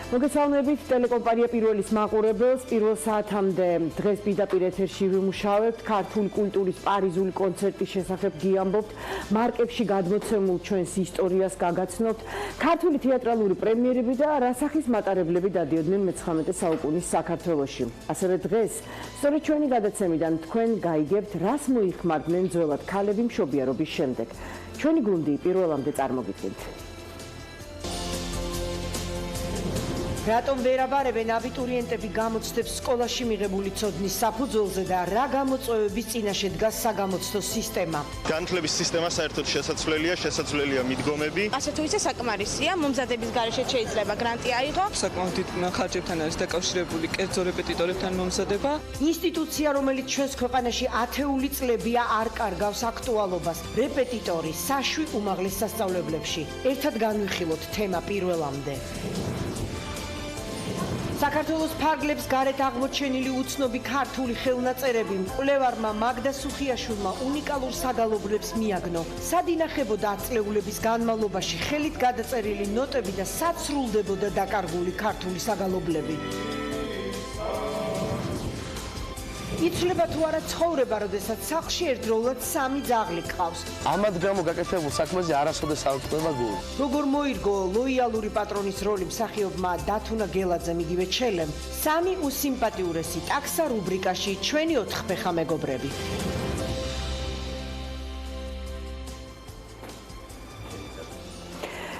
მოგესალმებით ტელეკომპანია პირველის მაყურებელს პირველ საათამდე დღეს პირდაპირ ეთერში ვიმუშავებთ ქართული კულტურის პარიზული კონცერტის შესახებ გიამბობთ მარკებში გადმოცემულ ჩვენს ისტორიას გაგაცნობთ ქართული თეატრალური პრემიერები და რასახის მატარებლები დადიოდნენ მე-19 საუკუნის საქართველოში ასევე დღეს სწორედ ჩვენი გადაცემიდან თქვენ გაიგებთ რას მოიხმარდნენ ძველად ქალები მშობიარობის შემდეგ ჩვენი გუნდი პირველამდე წარმოგიდგენთ რატომ ვერ აბარებენ აბიტურიენტები გამოცდებს სკოლაში მიღებული ცოდნის საფუძველზე და რა გამოწვევების წინაშე დგას საგამოცდო სისტემა? განათლების სისტემა საერთოდ შესაძლებელია მიდგომები. ასე თუ ისე საკმარისია, მომზადების გარეშე შეიძლება გრანტი აიღო. საკმაოდ დიდ ხარჯებთან არის დაკავშირებული კერძო რეპეტიტორებთან მომზადება. ინსტიტუცია, რომელიც ჩვენს ქვეყანაში ათეული წლებია არ კარგავს აქტუალობას. რეპეტიტორი, საშვი უმაღლეს სასწავლებლებში. ერთად განვიხილოთ თემა პირველამდე. საქართველოს ფარგლებს გარეთ აღმოჩენილი უცნობი ქართული ხელნაწერები მკვლევარმა მაგდა სუხიაშვილმა უნიკალურ საგალობლებს მიაგნო. სად ინახებოდა ათწლეულების განმავლობაში ხელით გადაწერილი ნოტები და სად სრულდებოდა დაკარგული ქართული საგალობლები? იცვლება თუ არა ცხოვრება, როდესაც სახლში ერთდროულად სამი ძაღლი ყავს. ამად გამო გაკეთებულ საქმეზე არასოდეს არ ვწდება გული. როგორ მოირგო ლოიალური პატრონის როლი მსახიობმა დათუნა გელაძემ იგივე ჩელემ. სამი უსიმპათიურესი ტაქსა რუბრიკაში ჩვენი ოთხფეხა მეგობრები.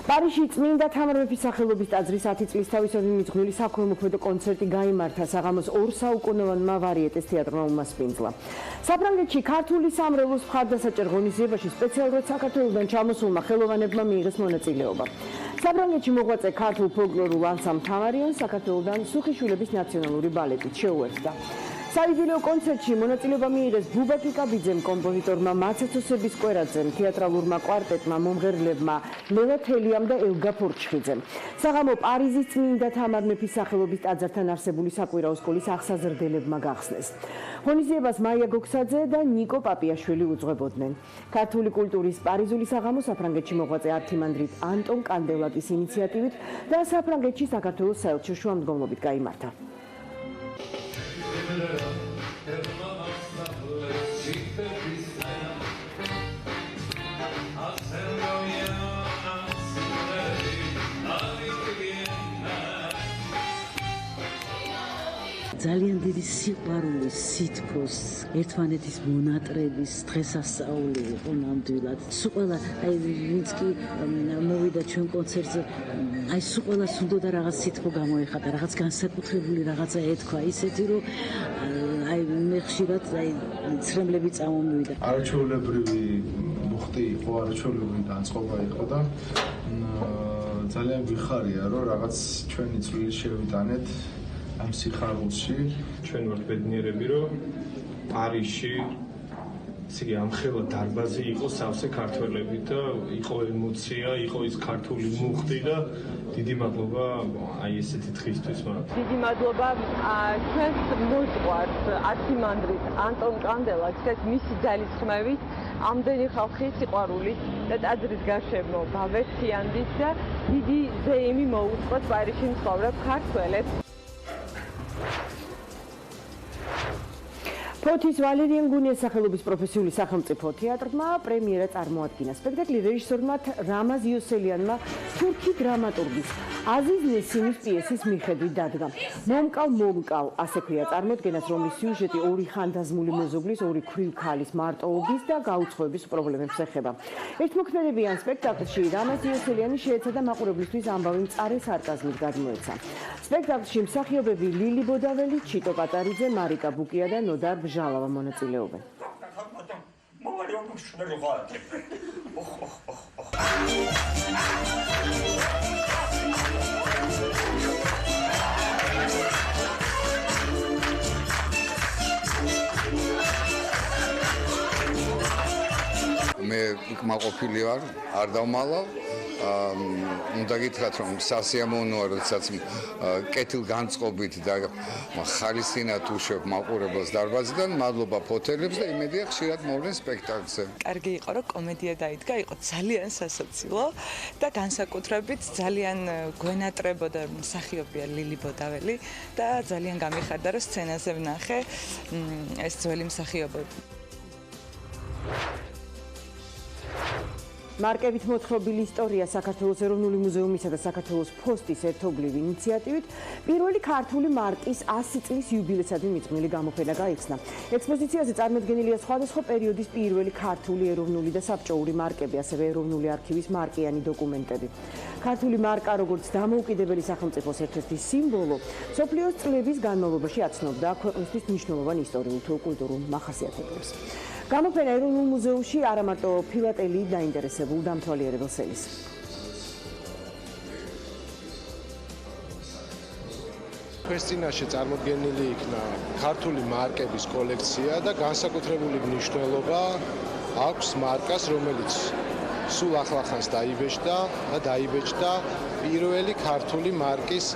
პარიზში წმინდა თამარ მეფის სახელობის ტაძრის 10 წლის თავისუფლად მიძღვნილი საქველმოქმედო კონცერტი გაიმართა საღამოს 2 საუკუნოვანმა ვარიეტეს თეატრმა უმასპინძლა. საფრანგეთში ქართული სამრევლოს მხარდასაჭერ ღონისძიებაში სპეციალურად საქართველოსდან ჩამოსულმა ხელოვანებმა მიიღეს მონაწილეობა. საფრანგეთში მოღვაწე ქართულ ფოლკლორულ ანსამბლ თამარიანს საქართველოსდან სუხიშვილების ნაციონალური ბალეტით შეუერთდა. საიუბილეო კონცერტში მონაწილეობა მიიღეს ბუბა კიკაბიძემ, კომპოზიტორმა მაცაცოსების კვერაძემ, თეატრალურმა კვარტეტმა, მომღერლებმა ლელა თელიამ და ელგა ფორჩხიძემ. საღამო პარიზის წმინდა თამარ მეფის სახელობის ტაძართან არსებული საკვირაო სკოლის აღსაზრდელებმა გახსნეს. ღონისძიებას მაია გოქსაძე და ნიკო პაპიაშვილი უძღვებოდნენ. ქართული კულტურის პარიზული საღამო საფრანგეთში მოღვაწე ართიმანდრით ანტონ კანდელაკის ინიციატივით და საფრანგეთში საქართველოს საელჩოს შუამდგომლობით გაიმართა. ძალიან დიდი სიყვარულის, სითბოს, ერთმანეთის მონატრების დღესასწაული იყო ნამდვილად. სულ ყველა, ვინც კი მოვიდა ჩვენ კონცერტზე, სულ ყველას უნდოდა რაღაც სითბო გამოეხატა, რაღაც განსაკუთრებული რაღაცა ეთქვა, ისეთი რომ მე ხშირად ცრემლები წამომივიდა. არაჩვეულებრივი მუხტი იყო, არაჩვეულებრივი განწყობა იყო და ძალიან გვიხარია, რომ რაღაც ჩვენი წვლილი შევიტანეთ ამ სიხარულში. ჩვენ ვართ ბედნიერები, რომ პარიზში ისე ამხელა დარბაზი იყო სავსე ქართველები და იყო ემოცია, იყო ის ქართული მუხტი და დიდი მადლობა ესეთი დღისთვის მათ. დიდი მადლობა ჩვენს მოძღვარს ართიმანდრით ანტონ კანდელაკს მისი ძალისხმევით ამდენი ხალხის სიყვარულით და ტაძრის გარშემო ბავშვიანდის და დიდი ზეიმი მოუწყოთ პარიზში მცხოვრებ ქართველებს. ფოთის ვალერიან გუნიას სახელობის პროფესიული სახელმწიფო თეატრმა პრემიერა წარმოადგინა. სპექტაკლი რეჟისორმა რამაზ იოსელიანმა თურქი დრამატურგის აზიზ ნესიმის პიესის მიხედვით დადგა. მომკალ, ასე ქვია წარმოდგენას, რომლის სიუჟეტი ორი ხანდაზმული მეზობლის, ორი ქვრივ ქალის მარტოობის და გაუცხოების პრობლემებს ეხება. ერთმოქმედებიან სპექტაკლში რამაზ იოსელიანი შეეცადა მაყურებლისთვის ამბავი მწარე სარკაზმით გადმოეცა. სპექტაკლში მსახიობები ლილი ბოდაველი, ჩიტო პატარიძე, მარიკა ბუკია და ნოდარ ჟალავა მონაწილეობენ. მე იქ მაყოფილი ვარ, არ დავმალავ. უნდა გითხრათ, რომ სასიამოვნოა, როდესაც კეთილგანწყობით და ხალისინად უშვებ მაყურებელს დარბაზიდან, მადლობა ფოთელებს და იმედია ხშირად მოვლენ სპექტაკლზე. კარგი იყო, რომ კომედია დაიდგა, იყო ძალიან სასაცილო და განსაკუთრებით ძალიან გვენატრებოდა მსახიობია ლილი ბოდაველი და ძალიან გამიხარდა, რომ სცენაზე ვნახე ეს ძველი მსახიობები. მარკებით მოთხრობილი ისტორია საქართველოს ეროვნული მუზეუმისა და საქართველოს ფოსტის ერთობლივი ინიციატივით პირველი ქართული მარკის 100 წლის იუბილესადმი მიძღვნილი გამოფენა გაიხსნა. ექსპოზიციაზე წარმოდგენილია სხვადასხვა პერიოდის პირველი ქართული ეროვნული და საბჭოური მარკები, ასევე ეროვნული არქივის მარკიანი დოკუმენტები. ქართული მარკა, როგორც დამოუკიდებელი სახელმწიფოს ერთ-ერთი სიმბოლო, მსოფლიოს წლების განმავლობაში აცნობდა ქვეყნისთვის მნიშვნელოვან ისტორიულ თუ კულტურულ მახასიათებლებს. გამოფენა ეროვნულ მუზეუმში არა მარტო ფილატელი დაინტერესებულ დამთვალიერებელს ელის. ჩვენს წინაშე წარმოდგენილი იქნა ქართული მარკების კოლექცია და განსაკუთრებული მნიშვნელობა აქვს მარკას, რომელიც სულ ახლახანს დაიბეჭდა პირველი ქართული მარკის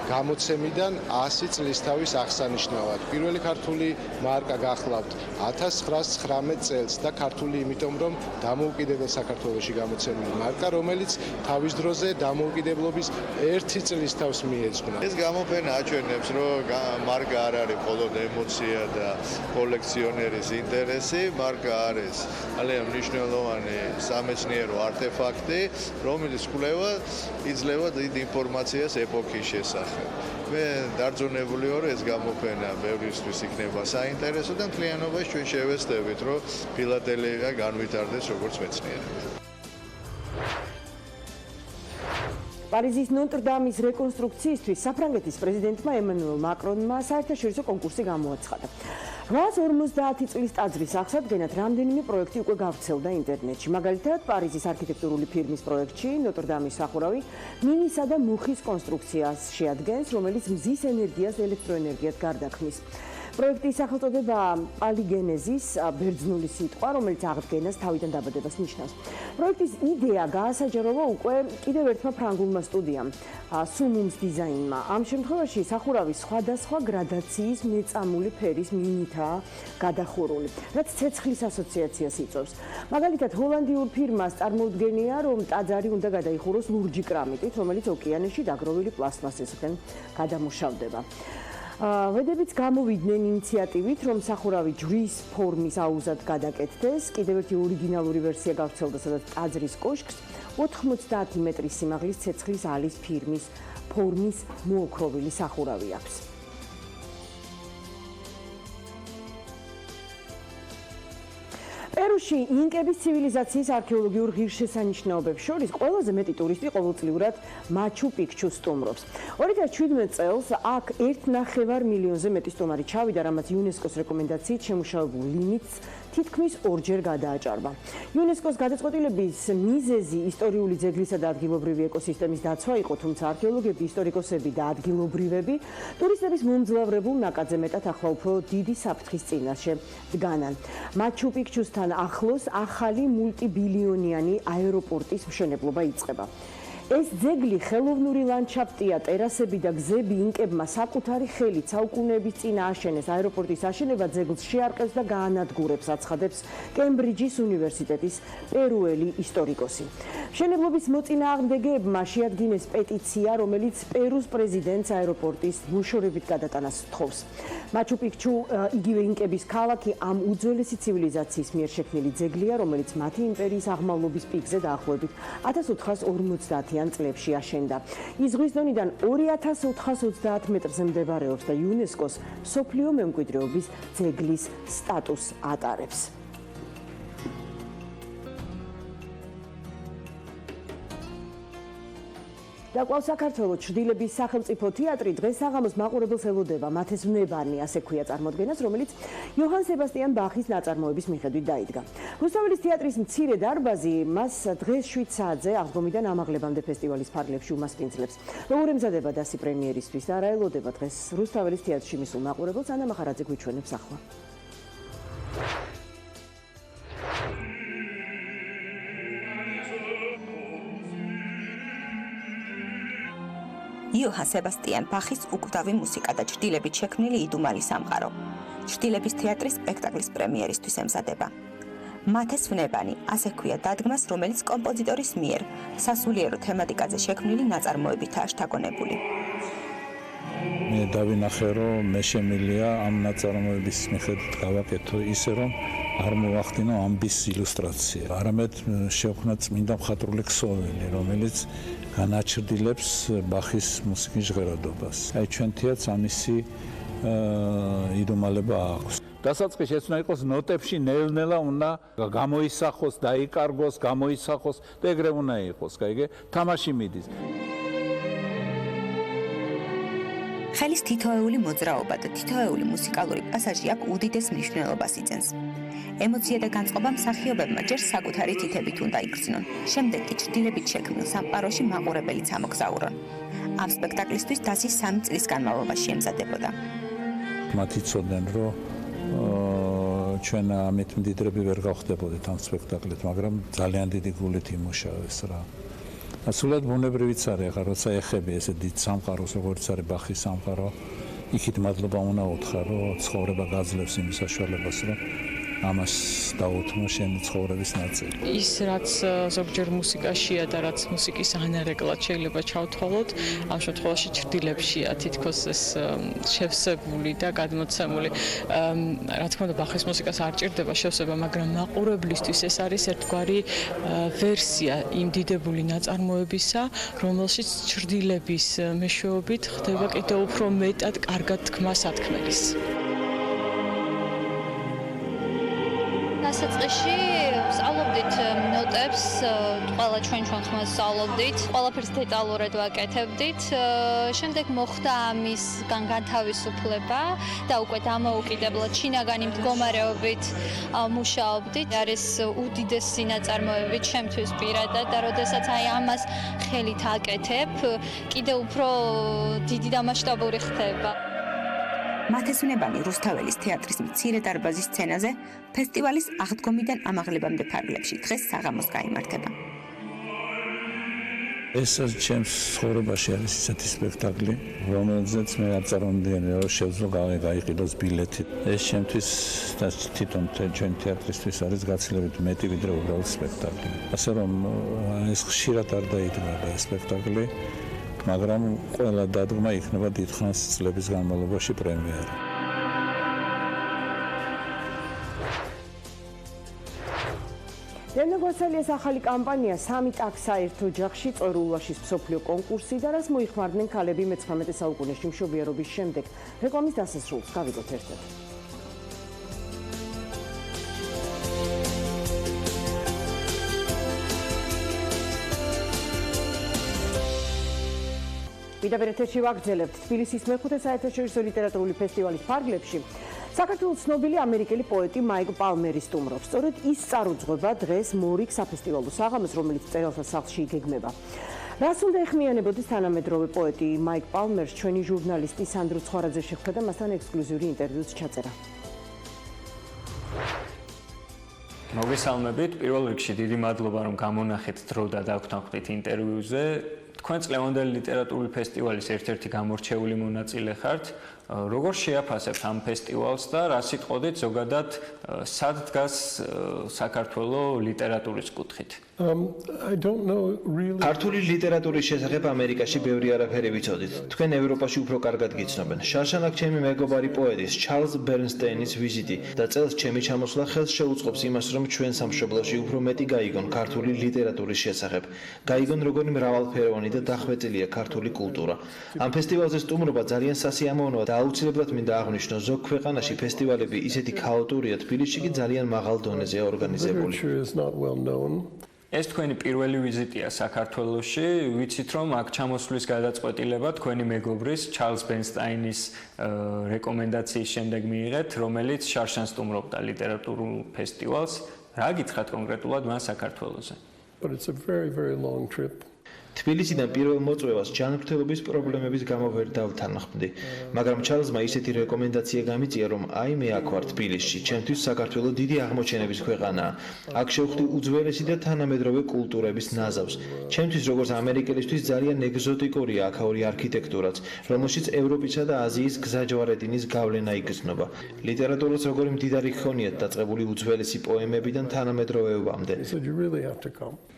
გამოცემიდან 100 წლისთავის აღსანიშნავად. პირველი ქართული მარკა გახლავთ 1919 წელს და ქართული იმიტომ, რომ დამოუკიდებელ საქართველოში გამოცემული მარკა, რომელიც თავის დროზე დამოუკიდებლობის 1 წლისთავს მიეძღვნა. ეს გამოფენა აჩვენებს, რომ მარკა არ არის მხოლოდ ემოცია და კოლექციონერის ინტერესი, მარკა არის ძალიან მნიშვნელოვანი სამეცნიერო არტეფაქტი, რომელიც კვლევა იძლევა დიდ ინფორმაციას ეპოქის შესახებ. მე დარწმუნებული ვარ, ეს გამოფენა ბევრისთვის იქნება საინტერესო და მთლიანობაში ჩვენ შევეცდებით, რომ ფილატელია განვითარდეს როგორც მეცნიერება. პარიზის ნოტრ-დამის რეკონსტრუქციისთვის საფრანგეთის პრეზიდენტმა ემანუელ მაკრონმა საერთაშორისო კონკურსი გამოაცხადა. 850 წლის ტაძრის აღსადგენად რამდენიმე პროექტი უკვე გავრცელდა ინტერნეტში. მაგალითად, პარიზის არქიტექტურული ფირმის პროექტში ნოტრ-დამის სახურავი მინისა და მუხის კონსტრუქციას შეადგენს, რომელიც მზის ენერგიას ელექტროენერგიად გარდაქმნის. პროექტის სახელწოდება პალიგენეზის ბერძნული სიტყვა, რომელიც აღდგენას თავიდან დაბადებას ნიშნავს. პროექტის იდეა გაასაჯაროვა უკვე კიდევ ერთმა ფრანგულმა სტუდიამ, სუმუმს დიზაინმა. ამ შემთხვევაში სახურავი სხვადასხვა გრადაციის მეწამული ფერის მინითაა გადახურული, რაც ცეცხლის ასოციაციას იწვევს. მაგალითად, ჰოლანდიურ ფირმას წარმოუდგენია, რომ ტაძარი უნდა გადაიხუროს ლურჯი კრამიტით, რომელიც ოკეანეში დაგროვილი პლასტმასისგან გადამუშავდება. ვედებიც გამოვიდნენ ინიციატივით, რომ სახურავი ჯვრის ფორმის აუზად გადაკეთდეს. კიდევ ერთი ორიგინალური ვერსია გავრცელდა, სადაც ტაძრის კოშკს 90 მეტრის სიმაღლის ცეცხლის ალის ფორმის მოოქროვილი სახურავი აქვს. პერუში ინკების ცივილიზაციის არქეოლოგიურ ღირსშესანიშნაობებს შორის ყველაზე მეტი ტურისტი ყოველწლიურად მაჩუ-პიქჩუს სტუმრობს. 2017 წელს აქ 1,5 მილიონზე მეტი სტუმარი ჩავიდა, რამაც იუნესკოს რეკომენდაციით შემუშავებულ ლიმიტს თითქმის 2-ჯერ გადააჭარბა. იუნესკოს გადაწყვეტილების მიზეზი ისტორიული ძეგლისა და ადგილობრივი ეკოსისტემის დაცვა იყო, თუმცა არქეოლოგები, ისტორიკოსები და ადგილობრივები ტურისტების მომძლავრებულ ნაკადზე მეტად ახლა უფრო დიდი საფრთხის წინაშე დგანან. მაჩუ-პიქჩუსთან ახლოს ახალი მულტიბილიონიანი აეროპორტის მშენებლობა იწყება. ეს ძეგლი ხელოვნური ლანდშაფტია, ტერასები და გზები ინკებმა საკუთარი ხელით საუკუნეების წინ ააშენეს. აეროპორტის აშენება ძეგლს შეარყევს და გაანადგურებს, აცხადებს კემბრიჯის უნივერსიტეტის პერუელი ისტორიკოსი. მშენებლობის მოწინააღმდეგეებმა შეადგინეს პეტიცია, რომელიც პერუს პრეზიდენტს აეროპორტის მოშორებით გადატანას სთხოვს. მაჩუ-პიქჩუ იგივე ინკების ქალაქი ამ უძველესი ცივილიზაციის მიერ შექმნილი ძეგლია, რომელიც მათი იმპერიის აღმავლობის პიკზე დაახლოებით 1450 წლებში აშენდა. ის ზღვის დონიდან 2430 მეტრზე მდებარეობს და იუნესკოს მსოფლიო მემკვიდრეობის ძეგლის სტატუსს ატარებს. და კვლავ საქართველოს ჩრდილების სახელმწიფო თეატრი დღეს საღამოს მაყურებელს ელოდება მათეს ვნებანი, ასე ქვია წარმოდგენას, რომელიც იოჰან სებასტიან ბახის ნაწარმოების მიხედვით დაიდგა. რუსთაველის თეატრის მცირე დარბაზი მას დღეს 7 საათზე აღდგომიდან ამაღლებამდე ფესტივალის ფარგლებში უმასპინძლებს. როგორ ემზადება დასი პრემიერისთვის და რა ელოდება დღეს რუსთაველის თეატრში მისულ მაყურებელს, ანა მახარაძე გვიჩვენებს ახლა. იოჰან სებასტიან ბახის უკვდავი მუსიკა და ჭრდილებით შექმნილი იდუმალი სამყარო. ჭრდილების თეატრის სპექტაკლის პრემიერისთვის ემზადება. მათეს ვნებანი, ასე ქვია დადგმას, რომელიც კომპოზიტორის მიერ სასულიერო თემატიკაზე შექმნილი ნაწარმოებითაა შთაგონებული. მე დავინახე, რომ მე შემილია ამ ნაწარმოების მიხედვით გავაკეთო ისე, რომ არ მოვახდინო ამბის ილუსტრაცია. არამედ შევქმნა წმინდა მხატვრული ქსოვილი, რომელიც განაჩრდილებს ბახის მუსიკის ჟღერადობას. აი ჩვენთიაც ამისი იდუმალება აქვს. დასაწყისში ეს უნდა იყოს ნოტებში ნელ-ნელა უნდა გამოისახოს, დაიკარგოს, გამოისახოს და ეგრე უნდა იყოს, კაიგე? თამაში მიდის. ხელის თითოეული მოძრაობა და თითოეული მუსიკალური პასაჟი აქ უდიდეს მნიშვნელობას იძენს. ემოცია და განწყობა მსახიობებმა ჯერ საკუთარი თითებით უნდა იგრძნონ, შემდეგ კი ჭრდილებით შექმნილ სამყაროში მაყურებელიც ამოგზაურონ. ამ სპექტაკლისთვის დასი 3 წლის განმავლობაში ემზადებოდა. მათ იცოდნენ, რომ ჩვენ ამით მდიდრები ვერ გავხდებოდით ამ სპექტაკლით, მაგრამ ძალიან დიდი გულით იმუშავეს რა. სულად ბუნებრივიც არის, ახლა როცა ეხები ესე დიდ სამყაროს, როგორც არის ბახის სამყარო, იქით მადლობა უნდა უთხრა, რომ ცხოვრება გაძლევს იმის საშუალებას, რომ ამას დაუთმო შენი ცხოვრების ნაწილი. ის რაც ზოგჯერ მუსიკაშია და რაც მუსიკის ანარეკლად შეიძლება ჩავთვალოთ, ამ შემთხვევაში ჭრდილებშია თითქოს ეს შევსებული და გადმოცემული. რა თქმა უნდა, ბახის მუსიკას არ ჭირდება შევსება, მაგრამ მაყურებლისთვის ეს არის ერთგვარი ვერსია იმ დიდებული ნაწარმოებისა, რომელშიც ჭრდილების მეშვეობით ხდება კიდევ უფრო მეტად კარგად თქმა სათქმელის. დასაწყისში ვსწავლობდით ნოტებს, ყველა ჩვენ ხმას ვსწავლობდით, ყველაფერს დეტალურად ვაკეთებდით. შემდეგ მოხდა ამისგან განთავისუფლება და უკვე დამოუკიდებლად შინაგანი მდგომარეობით მუშაობდით. არის უდიდესი ნაწარმოები ჩემთვის პირადად და როდესაც აი ამას ხელით აკეთებ, კიდევ უფრო დიდი და მასშტაბური ხდება. მათეს ვნებანი რუსთაველის თეატრის მცირე დარბაზის სცენაზე ფესტივალის აღდგომიდან ამაღლებამდე ფარგლებში დღეს საღამოს გაიმართება. ეს ჩემს ცხოვრებაში არის ისეთი სპექტაკლი, რომელზეც მე არ წარმოვიდგენია, რომ შევძლო გაიყიდოს ბილეთი. ეს ჩემთვის და თვითონ ჩვენ თეატრისთვის არის გაცილებით მეტი ვიდრე უბრალოდ სპექტაკლი. ასე რომ ეს ხშირად არ დაიდგება ეს სპექტაკლი. მაგრამ ყველა დადგმა იქნება დიდხანს წლების განმავლობაში პრემიერა. დემოგოსალიას ახალი კამპანია 3 ტაქსა ერთ ოჯახში წორულაშის მსოფლიო კონკურსი და რაც მოიხმარდნენ ქალები მე-19 საუკუნეში მშობიარობის შემდეგ. რეკლამის დასასრულს გავიგოთ ერთად. პირდაპირ ეთერში ვაგრძელებთ თბილისის მე-5 საერთაშორისო ლიტერატურული ფესტივალის ფარგლებში საქართველოს ცნობილი ამერიკელი პოეტი მაიკ პალმერი სტუმრობს. სწორედ ის წარუძღვება დღეს მორიგ საფესტივალო საღამოს, რომელიც მწერალთა სახლში იგეგმება. რას უნდა ეხმიანებოდეს თანამედროვე პოეტი მაიკ პალმერს ჩვენი ჟურნალისტი სანდრო ცხარაძე შეხვდა და მასთან ექსკლუზიური ინტერვიუც ჩაწერა. მოგესალმებით. პირველ რიგში დიდი მადლობა, რომ გამონახეთ დრო და დაგვთანხმდით ინტერვიუზე. თქვენ წლევანდელი ლიტერატურული ფესტივალის ერთ-ერთი გამორჩეული მონაწილე ხართ. როგორ შეაფასებთ ამ ფესტივალს და რა სიტყვოდით ზოგადად სად დგას საქართველოს ლიტერატურის კუთხით? ქართული ლიტერატურის შესახებ ამერიკაში ბევრი არაფერი ვიცოდით. თქვენ ევროპაში უფრო კარგად გიცნობენ. შარშანაკ ჩემი მეგობარი პოეტის ჩარლზ ბერნსტეინის ვიზიტი და წელს ჩემი ჩამოსვლა ხელს შეუწყობს იმას, რომ ჩვენ სამშობლოში უფრო მეტი გაიგონ ქართული ლიტერატურის შესახებ. გაიგონ როგორი მრავალფეროვანი და დახვეწილია ქართული კულტურა. ამ ფესტივალზე სტუმრობა ძალიან სასიამოვნოა და აუცილებლად მინდა აღვნიშნო, ზოგ ქვეყანაში ფესტივალები ისეთი ქაოტურია, თბილისში კი ძალიან მაღალ დონეზეა ორგანიზებული. ეს თქვენი პირველი ვიზიტია საქართველოში. ვიცით, რომ აქ ჩამოსვლის გადაწყვეტილება თქვენი მეგობრის ჩარლზ ბერნსტეინის რეკომენდაციის შემდეგ მიიღეთ, რომელიც შარშანს სტუმრობდა ლიტერატურულ ფესტივალს. რა გითხრათ კონკრეტულად მან საქართველოზე? თბილისიდან პირველ მოწვევას ჯანმრთელობის პრობლემების გამო ვერ დავთანხმდი, მაგრამ ჩარლზმა ისეთი რეკომენდაცია გამიწია, რომ აი მე აქ ვარ თბილისში, ჩემთვის საქართველო დიდი აღმოჩენების ქვეყანაა. აქ შევხვდი უძველესი და თანამედროვე კულტურების ნაზავს. ჩემთვის როგორც ამერიკელისთვის ძალიან ეგზოტიკურია აქაური არქიტექტურაც, რომელშიც ევროპისა და აზიის გზაჯვარედინის გავლენა იგრძნობა. ლიტერატურას როგორი მდიდარი ჰქონიათ დაწყებული უძველესი პოემებიდან თანამედროვეობამდე.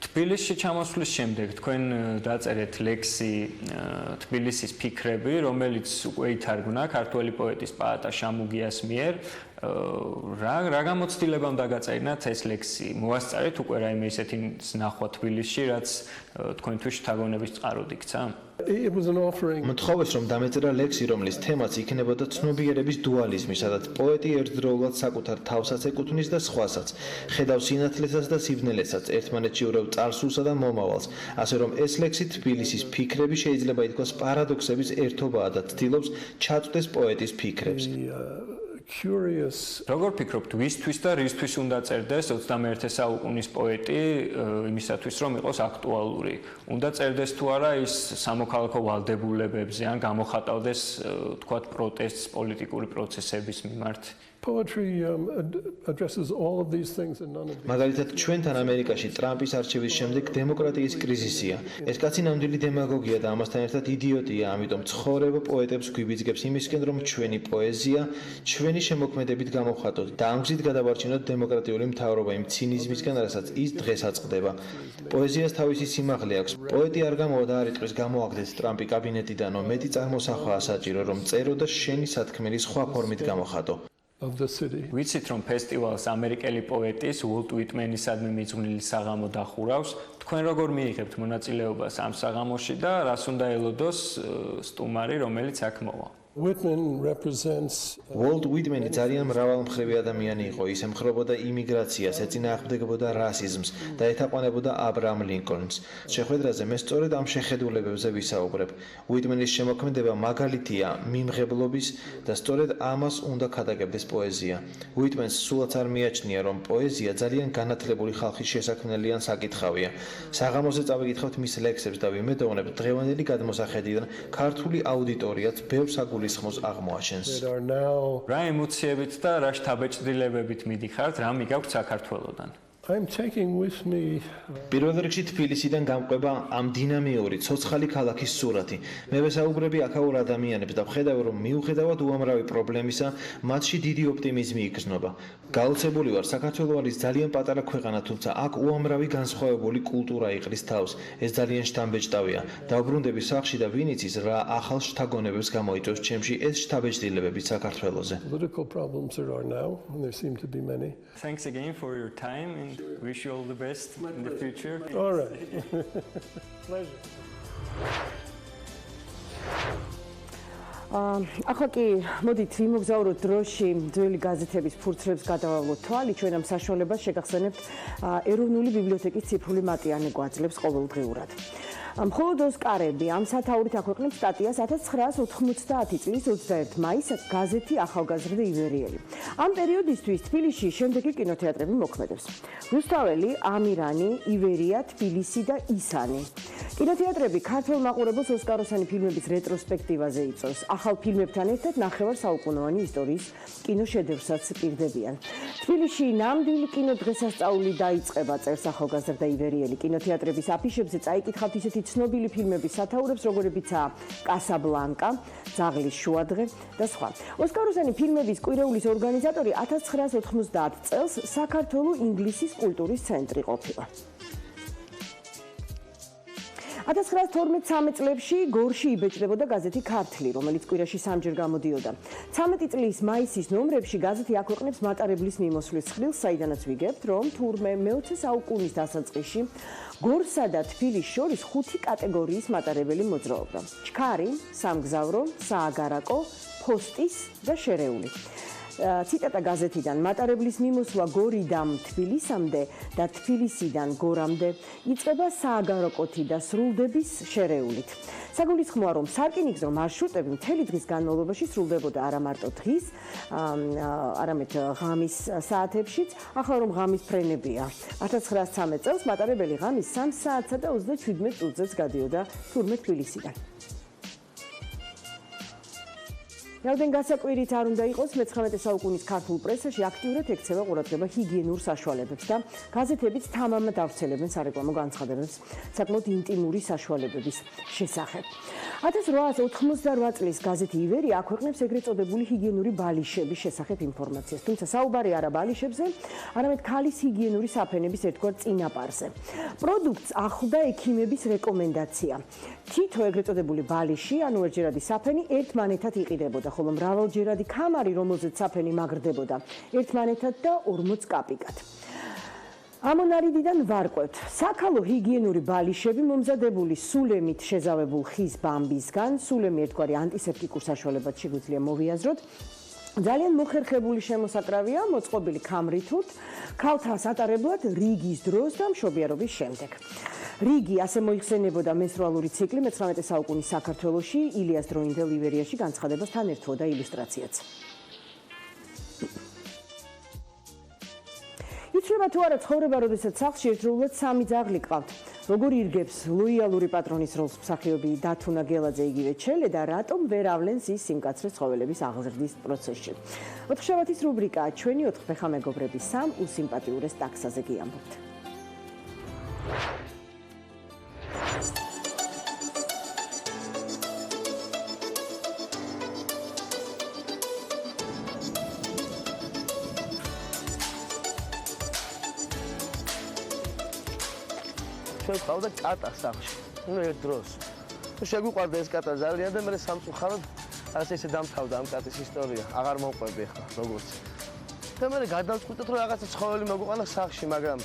თბილისში ჩამოსვლის შემდეგ თქვენ დაწერეთ ლექსი თბილისის ფიქრები, რომელიც უკვე ითარგმნა ქართველი პოეტის პაატა შამუგიას მიერ. რა გამოცდილებამ დაგაწერინათ ეს ლექსი? მოასწარეთ უკვე რაიმე ისეთი ნახვა თბილისში, რაც თქვენთვის შთაგონების წყაროდ იქცა? მთხოვეს რომ დამეწერა ლექსი, რომლის თემაც იქნებოდა ცნობიერების დუალიზმი, სადაც პოეტი ერთდროულად საკუთარ თავსაც ეკუთვნის და სხვასაც, ხედავს სინათლესაც და სიბნელესაც, ერთმანეთში ურევ წარსულსა და მომავალს, ასე რომ ეს ლექსი თბილისის ფიქრები შეიძლება ითქვას პარადოქსების ერთობაა და ცდილობს ჩაწვდეს პოეტის ფიქრებს. როგორ ფიქრობთ, ვისთვის და რისთვის უნდა წერდეს 21 საუკუნის პოეტი იმისათვის, რომ იყოს აქტუალური? უნდა წერდეს თუ არა ის სამოქალაქო ვალდებულებებზე, ან გამოხატავდეს, თქვათ, პროტესტს პოლიტიკური პროცესების მიმართ? მაგალითად, ჩვენთან ამერიკაში ტრამპის არჩევის შემდეგ დემოკრატიის კრიზისია. ეს კაცი ნამდვილი დემაგოგია და ამასთან ერთად იდიოტია, ამიტომ ცხოვრება პოეტებს გვიბიძგებს იმისკენ, რომ ჩვენი პოეზია, ჩვენი შემოქმედებით გამოვხატოთ და ამ გზით გადავარჩინოთ დემოკრატიული მთავრობა იმ ცინიზმისგან, რასაც ის დღეს აწყდება. პოეზიას თავისი სიმაღლე აქვს. პოეტი არ გამოვა და არ იტყვის გამოაგდეთ ტრამპი კაბინეტიდანო, მეტი წარმოსახვაა საჭირო, რომ წერო და შენი სათქმელი სხვა ფორმით გამოხატო. ვიცით, რომ ფესტივალს ამერიკელი პოეტის უოლტ უიტმენისადმი მიძღვნილი საღამო დახურავს. თქვენ როგორ მიიღებთ მონაწილეობას ამ საღამოში და რას უნდა ელოდოს სტუმარი, რომელიც აქ მოვა? უოლტ უიტმენი ძალიან მრავალმხრივი ადამიანი იყო. ის ემხრობოდა იმიგრაციას, ეწინააღმდეგებოდა რასიზმს და ეთაყვანებოდა აბრაამ ლინკოლნს. შეხვედრაზე მე სწორედ ამ შეხედულებებზე ვისაუბრებ. უიტმენის შემოქმედება მაგალითია მიმღებლობის და სწორედ ამას უნდა ქადაგებდეს პოეზია. უიტმენს სულაც არ მიაჩნია, რომ პოეზია ძალიან განათლებული ხალხის შესაქმნელი ან საკითხავია. საღამოზე წავიკითხავთ მის ლექსებს და ვიმედოვნებ, დღევანდელი გადმოსახედიდან ქართული აუდიტორიაც ბევრ საგულისხმოს აღმოაჩენს. რა ემოციებით და რა შთაბეჭდილებებით მიდიხართ, რა მიგაქვთ საქართველოდან? პირველ რიგში თბილისიდან გამყვება ამ დინამიური, ცოცხალი ქალაქის სურათი. მე ვესაუბრები აქაურ ადამიანებს და ვხედავ, რომ მიუხედავად უამრავი პრობლემისა, მათში დიდი ოპტიმიზმი იგრძნობა. გაოცებული ვარ, საქართველო არის ძალიან პატარა ქვეყანა, თუმცა აქ უამრავი განსხვავებული კულტურა იყრის თავს. ეს ძალიან შთამბეჭდავია. დავბრუნდები სახლში და ვინ იცის, რა ახალ შთაგონებებს გამოიწვევს ჩემში ეს შთაბეჭდილებები საქართველოზე. Thanks again for your time and wish you all the best in the future. All right. Pleasure. ახლა კი მოდით ვიმოგზაუროთ დროში ძველი გაზეთების ფურცლებს გადავავლოთ თვალი, ჩვენ ამ საშუალებას შეგახსენებთ ეროვნული ბიბლიოთეკის ციფრული მატიანე გვაძლევს ყოველდღიურად. მხოლოდ ოსკარები ამ სათაურით აქვეყნებს სტატიას 1990 წლის 21 მაისს გაზეთი ახალგაზრდა ივერიელი. ამ პერიოდისთვის თბილისში შემდეგი კინოთეატრები მოქმედებს. რუსთაველი, ამირანი, ივერია, თბილისი და ისანი. კინოთეატრები ქართველ მაყურებელს ოსკაროსანი ფილმების რეტროსპექტივაზე იწვევს. ახალ ფილმებთან ერთად ნახევარ საუკუნოვანი ისტორიის კინოშედევრსაც პირდებიან. თბილისში ნამდვილი კინოდღესასწაული დაიწყება, წერს ახალგაზრდა ივერიელი. კინოთეატრების აფიშებზე წაიკითხავთ ისეთი ცნობილი ფილმების სათაურებს, როგორებიცაა კასაბლანკა, ძაღლის შუადღე და სხვა. ოსკაროსანი ფილმების კვირეულის ორგანიზატორი 1990 წელს საქართველოს ინგლისის კულტურის ცენტრი ყოფილა. 1912-13 წლებში გორში იბეჭდებოდა გაზეთი ქართლი, რომელიც კვირაში სამჯერ გამოდიოდა. 13 წლის მაისის ნომრებში გაზეთი აქვეყნებს მატარებლის მიმოსვლის ხილს, საიდანაც ვიგებთ, რომ თურმე მე-20 საუკუნის დასაწყისში გორსა და თბილისს შორის 5 კატეგორიის მატარებელი მოძრაობდა: ჩქარი, სამგზავრო, სააგარაკო, ფოსტის და შერეული. ციტატა გაზეთიდან მატარებლის მიმოსვლა გორიდან თბილისამდე და თბილისიდან გორამდე იწყება სააგაროკოთი და სრულდების შერეულით. საგულისხმოა, რომ სარკინიგზო მარშრუტები მთელი დღის განმავლობაში სრულდებოდა არა მარტო დღის, არამედ ღამის საათებშიც, ახლა რომ ღამის ფრენებია. 1913 წელს მატარებელი ღამის 3 საათსა და 37 წუთზეც გადიოდა თურმე თბილისიდან. Რაოდენ გასაკვირით არ უნდა იყოს, მე-19 საუკუნის ქართულ პრესაში აქტიურად ექცევა ყურადღება ჰიგიენურ საშუალებებს და გაზეთებიც თამამად ავრცელებენ სარეკლამო განცხადებებს საკმაოდ ინტიმური საშუალებების შესახებ. 1888 წლის გაზეთი ივერი აქვეყნებს ეგრეთ წოდებული ჰიგიენური ბალიშების შესახებ ინფორმაციას, თუმცა საუბარი არა ბალიშებზე, არამედ ქალის ჰიგიენური საფენების ერთგვარ წინაპარზე. პროდუქტს ახლდა ექიმების რეკომენდაცია. თითო ეგრეთ წოდებული ბალიში, ანუ ერთჯერადი საფენი ერთმანეთად იყიდებოდა, ხოლო მრავალჯერადი ქამარი, რომელზეც საფენი მაგრდებოდა, ერთმანეთად და 40 კაპიკად. ამონარიდიდან ვარკვევთ, საქალო ჰიგიენური ბალიშები მომზადებული სულემით შეზავებულ ხის ბამბისგან, სულემი ერთგვარი ანტისეპტიკურ საშუალებად შეგვიძლია მოვიაზროთ. ძალიან მოხერხებული შემოსაკრავია, მოწყობილი ქამრითურთ, ქალთა სატარებლად რიგის დროს და მშობიარობის შემდეგ. რიგი ასე მოიხსენებოდა მენსტრუალური ციკლი მე-19 საუკუნის საქართველოში, ილიას დროინდელ ივერიაში განცხადებასთან ერთვოდა ილუსტრაციაც. იცვლება თუ არა ცხოვრება, როდესაც სახლში ერთდროულად 3 ძაღლი ყავთ. როგორ ირგებს ლოიალური პატრონის როლს მსახიობი დათუნა გელაძე იგივე ჩელე და რატომ ვერ ავლენს ის სიმკაცრე ცხოველების აღზრდის პროცესში. 4 შაბათის რუბრიკა ჩვენი 4 ფეხა მეგობრები 3 უსიმპათიურეს ტაქსაზე გიამბობთ. ყავდა კატა სახლში. ერთ დროს. შეგვიყვარდა ეს კატა ძალიან და მე სამწუხაროდ ასე დამთავრდა ამ კატის ისტორია. აღარ მოვყვები ხა როგორც. და მე გადავწყვიტეთ რომ რაღაცა ცხოველი მოგვიყვანა სახლში, მაგრამ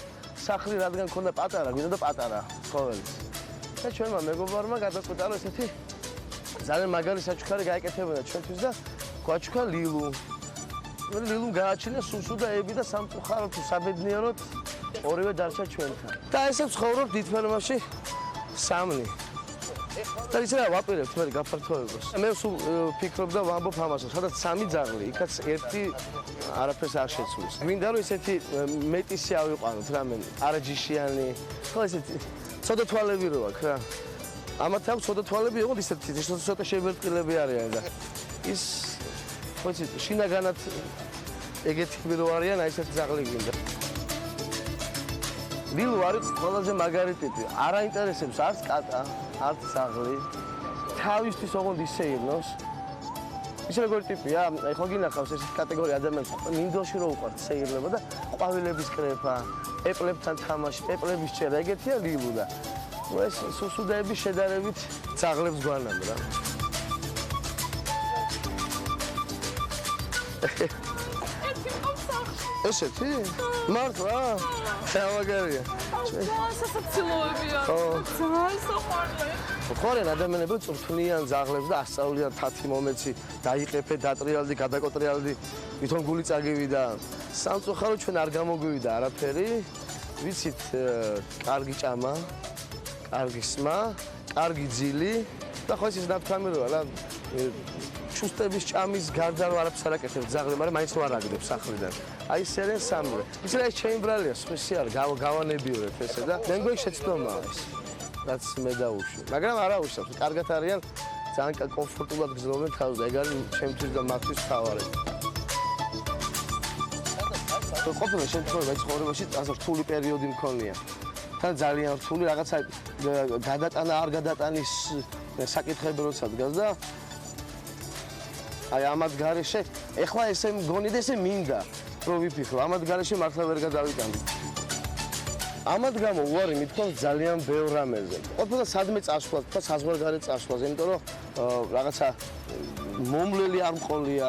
სახლი რადგან ქონდა პატარა, გვინდა პატარა ცხოველი. და ჩვენმა მეგობარმა გადავწყვიტა რომ ესეთი ძალიან მაგარი საჩუქარი გაეკეთებოდა ჩვენთვის და გვაჩუქა ლილუ. ლილუმ გააჩინა სუსუ და ები და სამწუხაროდ საბედნიეროდ ორივე დარჩა ჩვენთან. და ესე ცხოვრობ დიდ ფერმაში 3. და ისე რა ვაპირებთ მე გაფართოებას. მე სულ ფიქრობ და ვამბობ ამას, სადაც 3 ძაღლი, იქაც 1 არაფერს არ შეცვლის. გვინდა რომ ესეთი მეტისი ავიყვანოთ რამე, არაჯიშიანი, ხო ესეთი ცოტა თვალები რო აქვს რა. ამათ აქვს ცოტა თვალები, იყო ისეთი ცოტა შევერტყილები არიან და ის ხო იცით, შინაგანად ეგეთი რო არიან, აი ესეთი ძაღლი გვინდა. ლილუ არის ყველაზე მაგარი ტიპი. არ აინტერესებს არც კატა, არც ძაღლი. თავისთვის ოღონდ ისეირნოს. ის როგორი ტიპია? აი ხო გინახავს ეს კატეგორია ადამიანს, მინდორში რო უყვართ სეირნება და ყვავილების კრეფა, პეპლებთან თამაში, პეპლების ჭერა, ეგეთია ლილუ და ეს სუსუდაების შედარებით ძაღლებს გვანამ რა. ესეთი? მართლა? შევაგერია. სასაცილოებია. ძალიან საყვარლე. ხორენ ადამიანები წვრთნიან ძაღლებს და ასწავლიან თათი მომეცი, დაიყეფე, დატრიალდი, გადაკოტრიალდი, ვითომ გული წაგივიდა. სამწუხაროდ ჩვენ არ გამოგვივიდა არაფერი. ვიცით, კარგი ჭამა, კარგი სმა, კარგი ძილი და ხო ის ნათქვამი როა რა. ჩუსტების ჭამის გარდა რომ არაფერს არ აკეთებს ძაღლი, მაგრამ მაინც რო არ აგდებს სახლიდან. აი სერენ სამრე. იცი რა ეს ჩემბრალია, სხვისი არ გავანებიურეთ ესე და მე მგონი შეცდომაა ეს. რაც მე დაუშვი. მაგრამ არა უშავს, კარგად არიან, ძალიან კომფორტულად გრძნობენ თავს და ეგ არის ჩემთვის და მათთვის თავარი. ყოფილი შემთხვევა ცხოვრებაში ასე რთული პერიოდი მქონია. თან ძალიან რთული რაღაცა გადატანა არ გადატანის საკითხები როცა დგას და აი ამათ გარეშე ეხლა ესე მგონი და ესე მინდა რომ ვიფიქრო ამათ გარეშე მართლა ვერ გადავიტანდი. ამათ გამო უარი მithქვამს ძალიან ბევრ რამეზე. ყოფილა სადმე წასვლა, თქვა საზღვარგარეთ წასვლაზე, იმიტომ რომ რაღაცა მომვლელი არ მყოლია,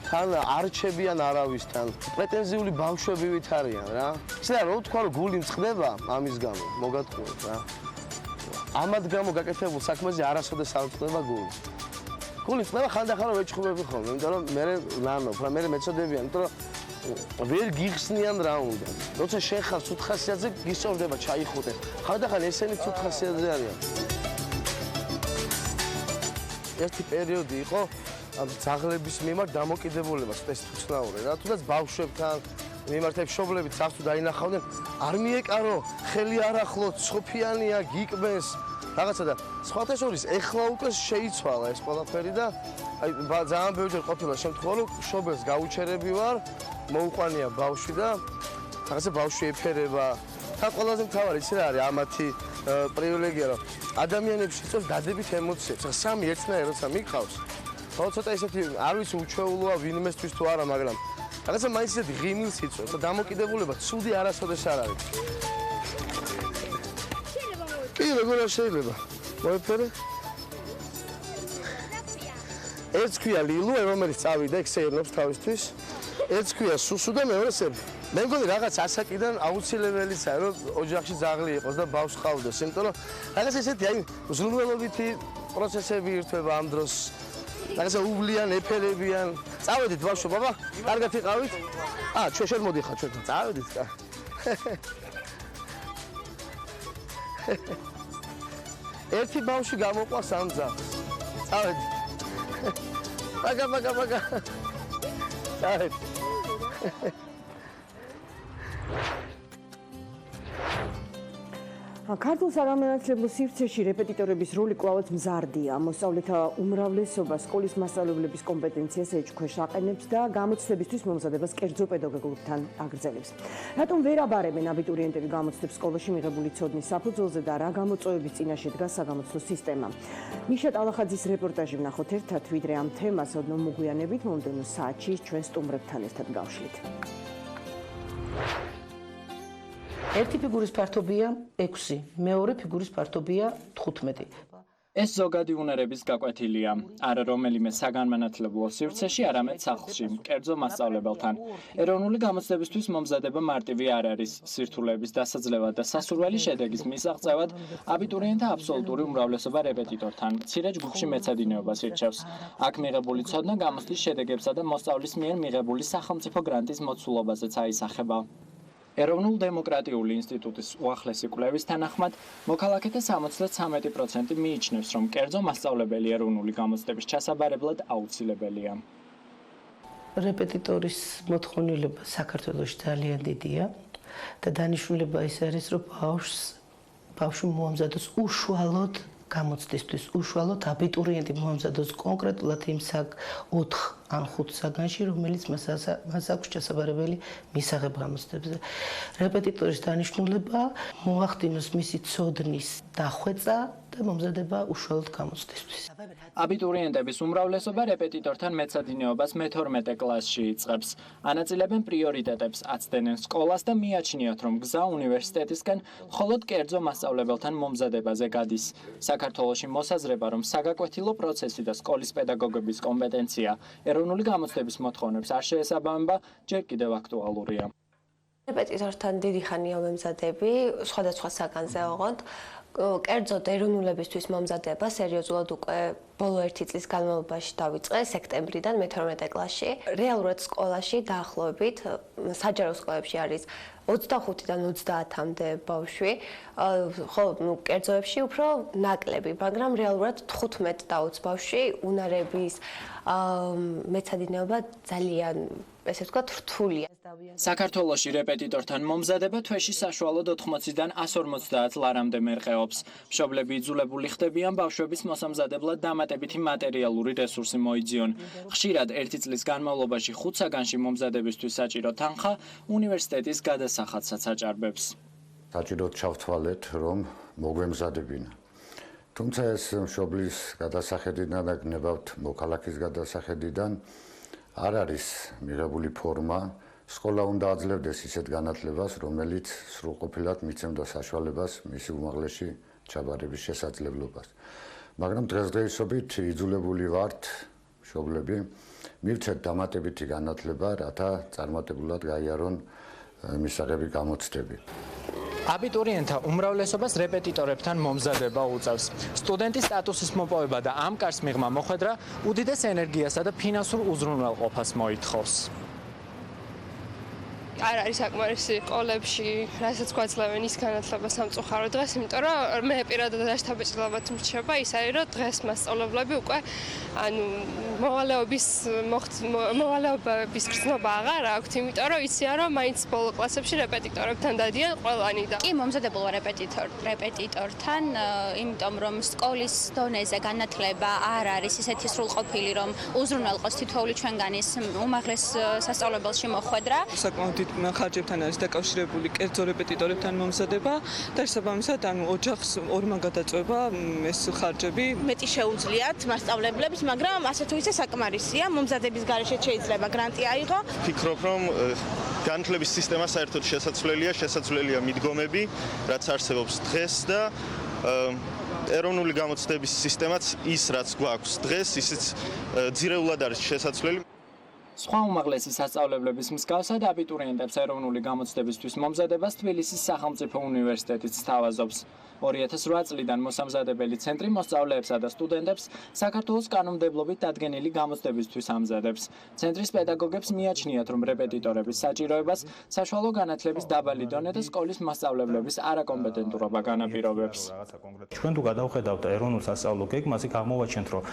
თან არჩებიან არავისთან, პრეტენზიული ბავშვები ვით არიან რა. ისე რა თქვა რომ გული მწყდება ამის გამო, მოგატყუეთ რა. ამათ გამო გაკეთებულ საქმეზე არასოდეს არ მწყდება გული. გული წნევა ხანდახან რომ ეჭხუბები ხოლმე, იმიტომ რომ მე ნანოფ, რა მე მეწოდებიან, იმიტომ რომ ვერ გიხსნიან რა უნდა. როცა შენ ხარ ცუდ ხასიათზე გისწორდება ჩაიხუტე. ხანდახან ესენი ცუდ ხასიათზე არიან. ერთი პერიოდი იყო ძაღლების მიმართ დამოკიდებულება სპეციფიკური რა თუნდაც ბავშვებთან მიმართ მშობლებით საფრთხე დაინახავდნენ არ მიეკარო ხელი არ ახლოთ სოფიანია გიკბეს რაღაცა და სხვათა შორის ეხლა უკვე შეიცვალა ეს ყველაფერი და აი ძალიან ბევრჯერ ყოფილა შემთხვევა რომ მშობელს გაუჩერები ვარ მოუყვანია ბავშვი და რაღაცა ბავშვი ეფერება თან ყველაზე მთავარი ის რა არის ამათი პრივილეგია რომ ადამიანებში იწვევს დადებით ემოციებს რა სამი ერთნაირი როცა მიყავს ხო ცოტა ისეთი არ ვიცი უჩვეულოა ვინმესთვის თუ არა მაგრამ რაღაცა მაინც ისეთი ღიმილს იწვევს და დამოკიდებულება ცუდი არასოდეს არ არის კი როგორ შეიძლება მოიფერე ერთს ქვია ლილუ რომელიც წავიდა იქ სეირნობს თავისთვის ერთს ქვია სუსუ და მეორე სერბი მე მგონი რაღაც ასაკიდან აუცილებელიცაა რომ ოჯახში ძაღლი იყოს და ბავშვი ყავდეს იმიტომ რომ რაღაც ესეთი აი ზრუნველობითი პროცესები ირთვება ამ დროს რაღაცა უბლიან ეფერებიან წავედით ბავშვო ბაბა კარგად იყავით ჩვენ შენ მოდიხარ ჩვენ წავედით და ერთი ბავშვი გამოყვას ამ ძაღლს წავედით პაგა წავედით ქართულ საგამონათლებლო სივრცეში რეპეტიტორების როლი კვლავაც მზარდია. მოსწავლეთა უმრავლესობა სკოლის მასწავლებლების კომპეტენციას ეჭქვეშ აყენებს და გამოცდებისთვის მომზადებას კერძო პედაგოგებთან აგრძელებს. რატომ ვერ აბარებენ აბიტურიენტები გამოცდებს სკოლაში მიღებული ცოდნის საფუძველზე და რა გამოწვევების წინაშე დგას საგამოცდო სისტემა? მიშა ტალახაძის რეპორტაჟი ვნახოთ ერთად, ვიდრე ამ თემას ოდნავ მოგვიანებით მომდევნო საათში ჩვენ სტუმრებთან ერთად გავშლით. ერთი ფიგურის ფართობია 6, მეორე ფიგურის ფართობია 15. ეს ზოგადი უნარების გაკვეთილია, არა რომელიმე საგანმანათლებლო სივრცეში, არამედ სახლში, კერძო მასწავლებელთან. ეროვნული გამოცდებისთვის მომზადება მარტივი არ არის, სირთულეების დასაძლევად და სასურველი შედეგის მისაღწევად აბიტურიენტთა აბსოლუტური უმრავლესობა რეპეტიტორთან, მცირე ჯგუფში მეცადინეობას ირჩევს. აქ მიღებული ცოდნა გამოცდის შედეგებსა და მოსწავლის მიერ მიღებული სახელმწიფო გრანტის მოცულობაზეც აისახება. ეროვნულ დემოკრატიული ინსტიტუტის უახლესი კვლევის თანახმად, მოქალაქეთა 73% მიიჩნევს, რომ კერძო მასწავლებელი ეროვნული გამოცდების ჩასაბარებლად აუცილებელია. რეპეტიტორის მოთხოვნილება საქართველოში ძალიან დიდია და დანიშნულება ის არის, რომ ბავშვი მოამზადოს უშუალოდ გამოცდისთვის, უშუალოდ აბიტურიენტი მოამზადოს კონკრეტულად იმ 4 ან 5 საგანში, რომელიც მას აქვს ჩასაბარებელი მისაღებ გამოცდებზე. რეპეტიტორის დანიშნულება მოახდინოს მისი ცოდნის დახვეწა და მომზადება უშუალოდ გამოცდისთვის. აბიტურიენტების უმრავლესობა რეპეტიტორთან მეცადინეობას მე-12 კლასში იწყებს. ანაწილებენ პრიორიტეტებს, აცდენენ სკოლას და მიაჩნიათ, რომ გზა უნივერსიტეტისკენ მხოლოდ კერძო მასწავლებელთან მომზადებაზე გადის. საქართველოში მოსაზრება, რომ საგაკვეთილო პროცესი და სკოლის პედაგოგების კომპეტენცია ეროვნული გამოცდების მოთხოვნებს არ შეესაბამება, ჯერ კიდევ აქტუალურია. რეპეტიტორთან დიდი ხანია ვემზადები, სხვადასხვა საგანზე ოღონდ. კერძოდ ეროვნულებისთვის მომზადება სერიოზულად უკვე ბოლო 1 წლის განმავლობაში დავიწყე სექტემბრიდან მე-12 კლასში. რეალურად სკოლაში დაახლოებით საჯარო სკოლებში არის 25-დან 30-მდე ბავშვი, ხოლო კერძოებში უფრო ნაკლები, მაგრამ რეალურად 15 და 20 ბავშვი უნარების მეცადინეობა ძალიან ესე ვთქვათ, რთულია. საქართველოში რეპეტიტორთან მომზადება თვეში საშუალოდ 80-დან 150 ლარამდე მერყეობს. მშობლები იძულებული ხდებიან ბავშვების მოსამზადებლად დამატებითი მატერიალური რესურსი მოიძიონ. ხშირად 1 წლის განმავლობაში 5 საგანში მომზადებისთვის საჭირო თანხა უნივერსიტეტის გადასახადსაც აჭარბებს. საჭიროდ ჩავთვალეთ, რომ მოგვემზადებინა. თუმცა ეს მშობლის გადასახედიდან და გნებავთ მოქალაქის გადასახედიდან არ არის მიღებული ფორმა, სკოლა უნდა აძლევდეს ისეთ განათლებას, რომელიც სრულყოფილად მიცემდა საშუალებას მისი უმაღლესი ჩაბარების შესაძლებლობას. მაგრამ დღესდღეობით იძულებული ვართ, მშობლები, მივცეთ დამატებითი განათლება, რათა წარმატებულად გაიარონ მისაღები გამოცდები. აბიტურიენტთა უმრავლესობას რეპეტიტორებთან მომზადება უწევს. სტუდენტის სტატუსის მოპოვება და ამ კარს მიღმა მოხვედრა უდიდეს ენერგიასა და ფინანსურ უზრუნველყოფას მოითხოვს. არ არის საკმარისი სკოლებში, რასაც გვაძლევენ ის განათლება სამწუხარო დღეს, იმიტომ რომ მე პირადად დაშთაბეჭდილებად მრჩება ის არის, რომ დღეს მასწავლებლები უკვე მოვალეობის გრძნობა აღარ აქვთ, იმიტომ რომ იციან, რომ მაინც ბოლო კლასებში რეპეტიტორებთან დადიან ყველანი და კი მომზადებულვარ რეპეტიტორთან, იმიტომ რომ სკოლის დონეზე განათლება არ არის ისეთი სრულყოფილი, რომ უზრუნველყოს თითოეული ჩვენგანის უმაღლეს სასწავლებელში მოხვედრა. ხარჯებთან არის დაკავშირებული კერძო რეპეტიტორებთან მომზადება და შესაბამისად ოჯახს ორმაგ გადაწვება ეს ხარჯები. მეტი შეუძლიათ მასწავლებლებს, მაგრამ ასე თუ ისე საკმარისია, მომზადების გარეშე შეიძლება გრანტი აიღო. ფიქრობ, რომ განათლების სისტემა საერთოდ შესაძლებელია მიდგომები, რაც არსებობს დღეს და ეროვნული გამოცდების სისტემაც ის რაც გვაქვს დღეს, ისიც ძირეულად არის შესაძლებელი. სხვა უმაღლესი სასწავლებლების მსგავსად აბიტურიენტებს ეროვნული გამოცდებისთვის მომზადებას თბილისის სახელმწიფო უნივერსიტეტიც სთავაზობს. 2008 წლიდან მოსამზადებელი ცენტრი მოსწავლეებსა და სტუდენტებს საქართველოს კანონმდებლობით დადგენილი გამოცდებისთვის ამზადებს. ცენტრის პედაგოგებს მიაჩნიათ, რომ რეპეტიტორების საჭიროებას საშუალო განათლების დაბალი დონე და სკოლის მასწავლებლების არაკომპეტენტურობა განაპირობებს. ჩვენ თუ გადავხედავთ ეროვნულ სასწავლო გეგმას, იქ აღმოვაჩენთ, რომ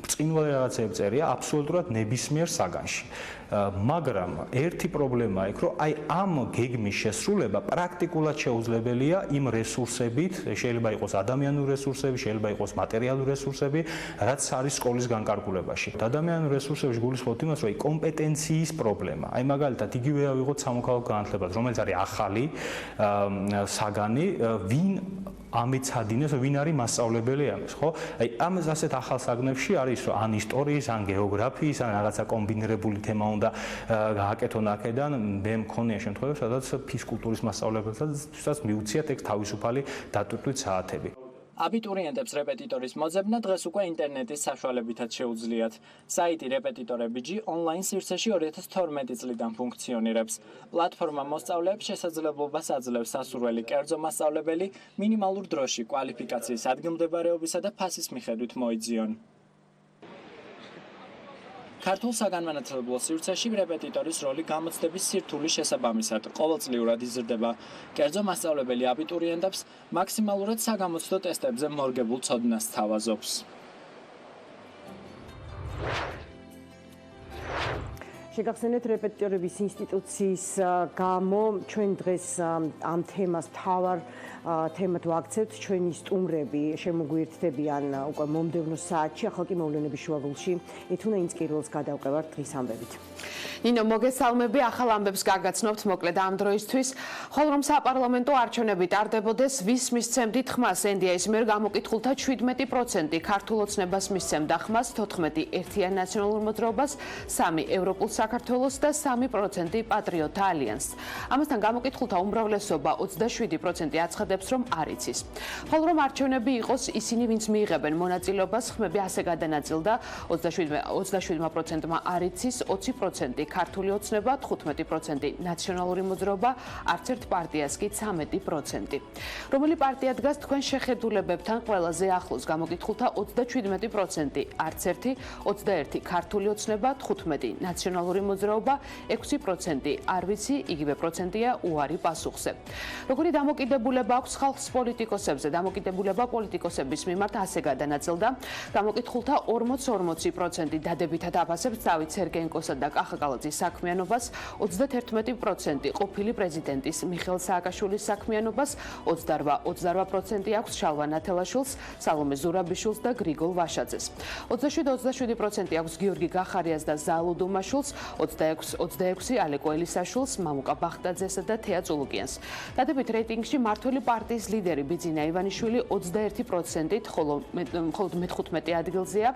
ბრწყინვალე რაღაცები წერია აბსოლუტურად ნებისმიერ საგანში. მაგრამ ერთი პრობლემაა იქ, რომ აი ამ გეგმის შესრულება პრაქტიკულად შეუძლებელია იმ რესურსებით, შეიძლება იყოს ადამიანური რესურსები, შეიძლება იყოს მატერიალური რესურსები, რაც არის სკოლის განკარგულებაში. ადამიანური რესურსებში გულისხმობთ იმას, რომ აი კომპეტენციის პრობლემა. აი მაგალითად, იგივე ავიღოთ სამოქალაქო განათლებას, რომელიც არის ახალი საგანი, ვინ ამეცადინეს, ვინ არის მასწავლებელი ამის, ხო? აი ამას ასეთ ახალ საგნებში არის, რომ ან ისტორიის, ან გეოგრაფიის, ან რაღაცა კომბინირებული თემა უნდა გააკეთონ აქედან. მე მქონია შემთხვევები, სადაც ფიზკულტურის მასწავლებელსაც მიუციათ ეგ თავისუფალი დატვირთვით საათები. აბიტურიენტებს რეპეტიტორის მოძებნა დღეს უკვე ინტერნეტის საშუალებითაც შეუძლიათ. საიტი რეპეტიტორები.jį ონლაინ სივრცეში 2012 წლიდან ფუნქციონირებს. პლატფორმა მოსწავლეებს შესაძლებლობას აძლევს სასურველი კერძო მასწავლებელი მინიმალურ დროში კვალიფიკაციის ადგილმდებარეობისა და ფასის მიხედვით მოიძიონ. ქართულ საგანმანათლებლო სივრცეში რეპეტიტორის როლი გამოცდების სირთულის შესაბამისად ყოველწლიურად იზრდება. კერძო მასწავლებელი აბიტურიენტებს მაქსიმალურად საგამოცდო ტესტებზე მორგებულ ცოდნას სთავაზობს. შეგახსენეთ რეპეტიტორების ინსტიტუციის გამო ჩვენ დღეს ამ თემას მთავარ თემად ვაქცევთ. ჩვენი სტუმრები შემოგვიერთდებიან უკვე მომდევნო საათში, ახალ კი მოვლენების შუაგულში. ეთუნა ინსკირველს გადავყევართ დღის ამბებით. ნინო, მოგესალმები, ახალ ამბებს გაგაცნობთ მოკლედ ამ დროისთვის. ხოლო რომ საპარლამენტო არჩევნები ტარდებოდეს, ვის მისცემდით ხმას? NDA-ის მიერ გამოკითხულთა 17% ქართულ ოცნებას მისცემდა ხმას, 14% ერთიან ნაციონალურ მოძრაობას, 3% ევროპულ საქართველოს და 3% პატრიოტთა ალიანსს. ამასთან გამოკითხულთა უმრავლესობა 27% აცხადებს, რომ არ იცის. ხოლო რომ არჩევნები იყოს, ისინი ვინც მიიღებენ მონაწილეობას, ხმები ასე გადანაწილდა 27%-მა არ იცის, 20% ქართული ოცნება, 15% ნაციონალური მოძრაობა, არც ერთ პარტიას კი 13%. რომელი პარტია დგას თქვენ შეხედულებებთან ყველაზე ახლოს? გამოკითხულთა 27%, არც ერთი, 21% ქართული ოცნება, 15% ნაციონალური მოძრაობა, 6% არ ვიცი, იგივე პროცენტია უარი პასუხზე. როგორი დამოკიდებულება აქვს ხალხს პოლიტიკოსებზე? დამოკიდებულება პოლიტიკოსების მიმართ ასე გადანაწილდა. გამოკითხულთა 40% დადებითად აფასებს დავით სერგენკოსა და კახაკალაძის საქმიანობას, 31% ყოფილი პრეზიდენტის მიხეილ სააკაშვილის საქმიანობას, 28% აქვს შალვა ნათელაშვილს, სალომე ზურაბიშვილს და გრიგოლ ვაშაძეს. 27% აქვს გიორგი გახარიას და ზალუ დუმაშვილს, 26% ალეკო ელისაშვილს, მამუკა ბახტაძესა და თეა წულუკიანს. დადებით რეიტინგში მართველი პარტიის ლიდერი ბიძინა ივანიშვილი 21%-ით, ხოლო მე-15 ადგილზეა.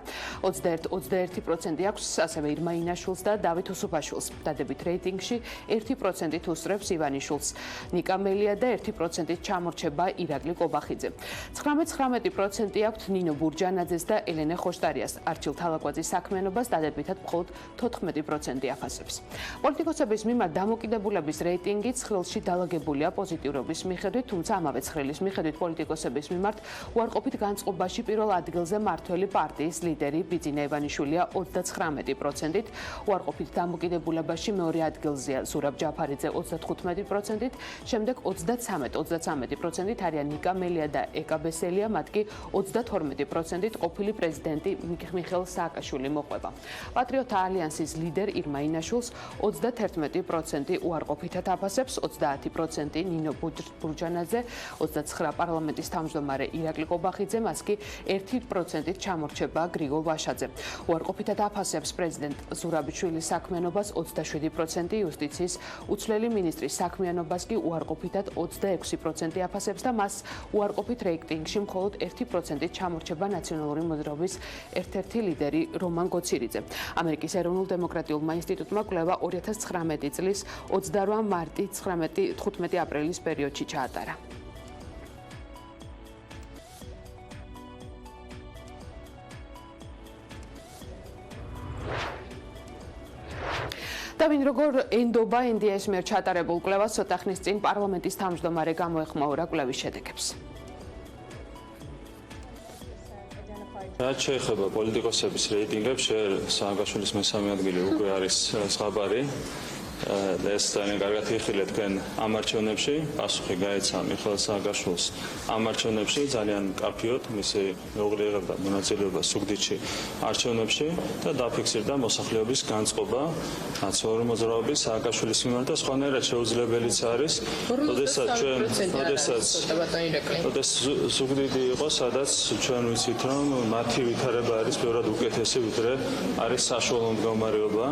21% აქვს ასევე ირმა ინაშვილს და დავით უსუფაშვილს. დადებით რეიტინგში 1%-ით უსწრებს ივანიშვილს. ნიკა მელია და 1%-ით ჩამორჩება ირაკლი კობახიძე. 19% აქვთ ნინო ბურჯანაძეს და ელენე ხოშტარიას. არჩილ თალაკვაძის საქმიანობას დადებითად მხოლოდ 14% აფასებს. პოლიტიკოსების მიმართ დამოკიდებულების რეიტინგი ცხრილში დალაგებულია პოზიტიურობის მიხედვით, თუმცა ამავე ცხრილის მიხედვით პოლიტიკოსების მიმართ უარყოფით განწყობაში პირველ ადგილზე მართველი პარტიის ლიდერი ბიძინა ივანიშვილია 39%-ით, უარყოფით დამოკიდებულებაში მეორე ადგილზეა ზურაბ ჯაფარიძე 35%-ით, შემდეგ 33%-ით არიან ნიკა მელია და ეკა ბესელია, მათ კი 32%-ით ყოფილი პრეზიდენტი მიხეილ სააკაშვილი მოყვება. პატრიოტთა ალიანსის ლიდერ ირმა ინაშვილს 31% უარყოფითად აფასებს, 30% ნინო ბურჯანაძე, 29% პარლამენტის თავმჯდომარე ირაკლი კობახიძე, მას კი 1%-ით ჩამორჩება გრიგოლ ვაშაძე. უარყოფითად აფასებს პრეზიდენტ ზურაბიშვილის საქმიანობას 27%, იუსტიციის უცვლელი მინისტრის საქმიანობას კი უარყოფითად 26% აფასებს და მას უარყოფით რეიტინგში მხოლოდ 1%-ით ჩამორჩება ნაციონალური მოძრაობის ერთ-ერთი ლიდერი რომან გოცირიძე. ამერიკის ეროვნულ დემოკრატიულმა ინსტიტუტმა კვლევა 2019 წლის 28 მარტი 15 აპრილის პერიოდში ჩაატარა. და ვინ როგორ ენდობა NDS მიერ ჩატარებულ კვლევას ცოტა ხნის წინ პარლამენტის თავმჯდომარე გამოეხმაურა კვლევის შედეგებს. რაც შეეხება პოლიტიკოსების რეიტინგებს, სააკაშვილის მესამე ადგილი უკვე არის ზღაბარი. ეს ძალიან კარგად იხილე თქვენ ამ არჩევნებში, პასუხი გაეცა მიხეილ სააკაშვილს ამ არჩევნებში, ძალიან კაფიოდ მისი მეუღლე იღებდა მონაწილეობას ზუგდიდში არჩევნებში და დაფიქსირდა მოსახლეობის განწყობა ნაციონალური მოძრაობის სააკაშვილის მიმართ და სხვანაირად შეუძლებელიც არის, როდესაც ზუგდიდი იყო, სადაც ჩვენ ვიცით, რომ მათი ვითარება არის ბევრად უკეთესი, ვიდრე არის საშუალო მდგომარეობა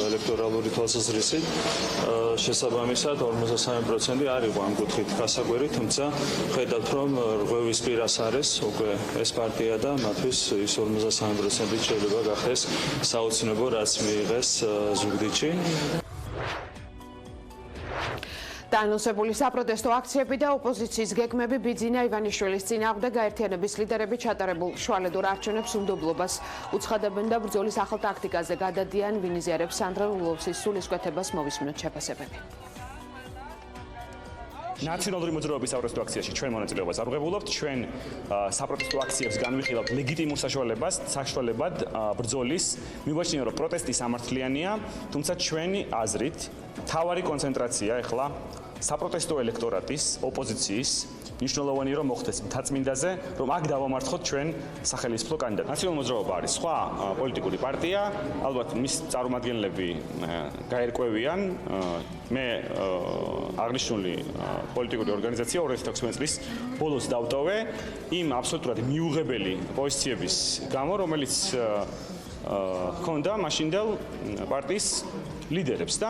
ელექტორალური თვალსაზრისით. შესაბამისად 53% არ იყო ამ კუთხით გასაკვირი, თუმცა ხედავთ, რომ რღვევის პირას არის უკვე ეს პარტია და მათთვის ის 53% შეიძლება გახდეს საოცნებო, რაც მიიღეს ზუგდიდში. დაანონსებული საპროტესტო აქციები და ოპოზიციის გეგმები ბიძინა ივანიშვილის წინააღმდეგ გაერთიანების ლიდერები ჩატარებულ შუალედურ არჩევნებს უნდობლობას უცხადებენ და ბრძოლის ახალ ტაქტიკაზე გადადიან, ვინ იზიარებს სანდრა რულოვსის სულისკვეთებას მოვისმინოთ შეფასებები. ნაციონალური მოძრაობის საპროტესტო აქციაში ჩვენ მონაწილეობას არ ვღებულობთ, ჩვენ საპროტესტო აქციებს განვიხილავთ ლეგიტიმურ საშუალებად ბრძოლის. მივაჩნია, რომ პროტესტი სამართლიანია, თუმცა ჩვენი აზრით თავარი კონცენტრაცია ეხლა საპროტესტო ელექტორატის, ოპოზიციის მნიშვნელოვანი რომ მოხდეს მთაწმინდაზე, რომ აქ დავამარცხოთ ჩვენ სახელმწიფო კანდიდატს. ნაციონალური მოძრაობა არის სხვა პოლიტიკური პარტია, ალბათ მის წარმომადგენლები გაერკვევიან. მე აღნიშნული პოლიტიკური ორგანიზაცია 2016 წლის ბოლოს დავტოვე იმ აბსოლუტურად მიუღებელი პოზიციების გამო, რომელიც ჰქონდა მაშინდელ პარტიის ლიდერებს და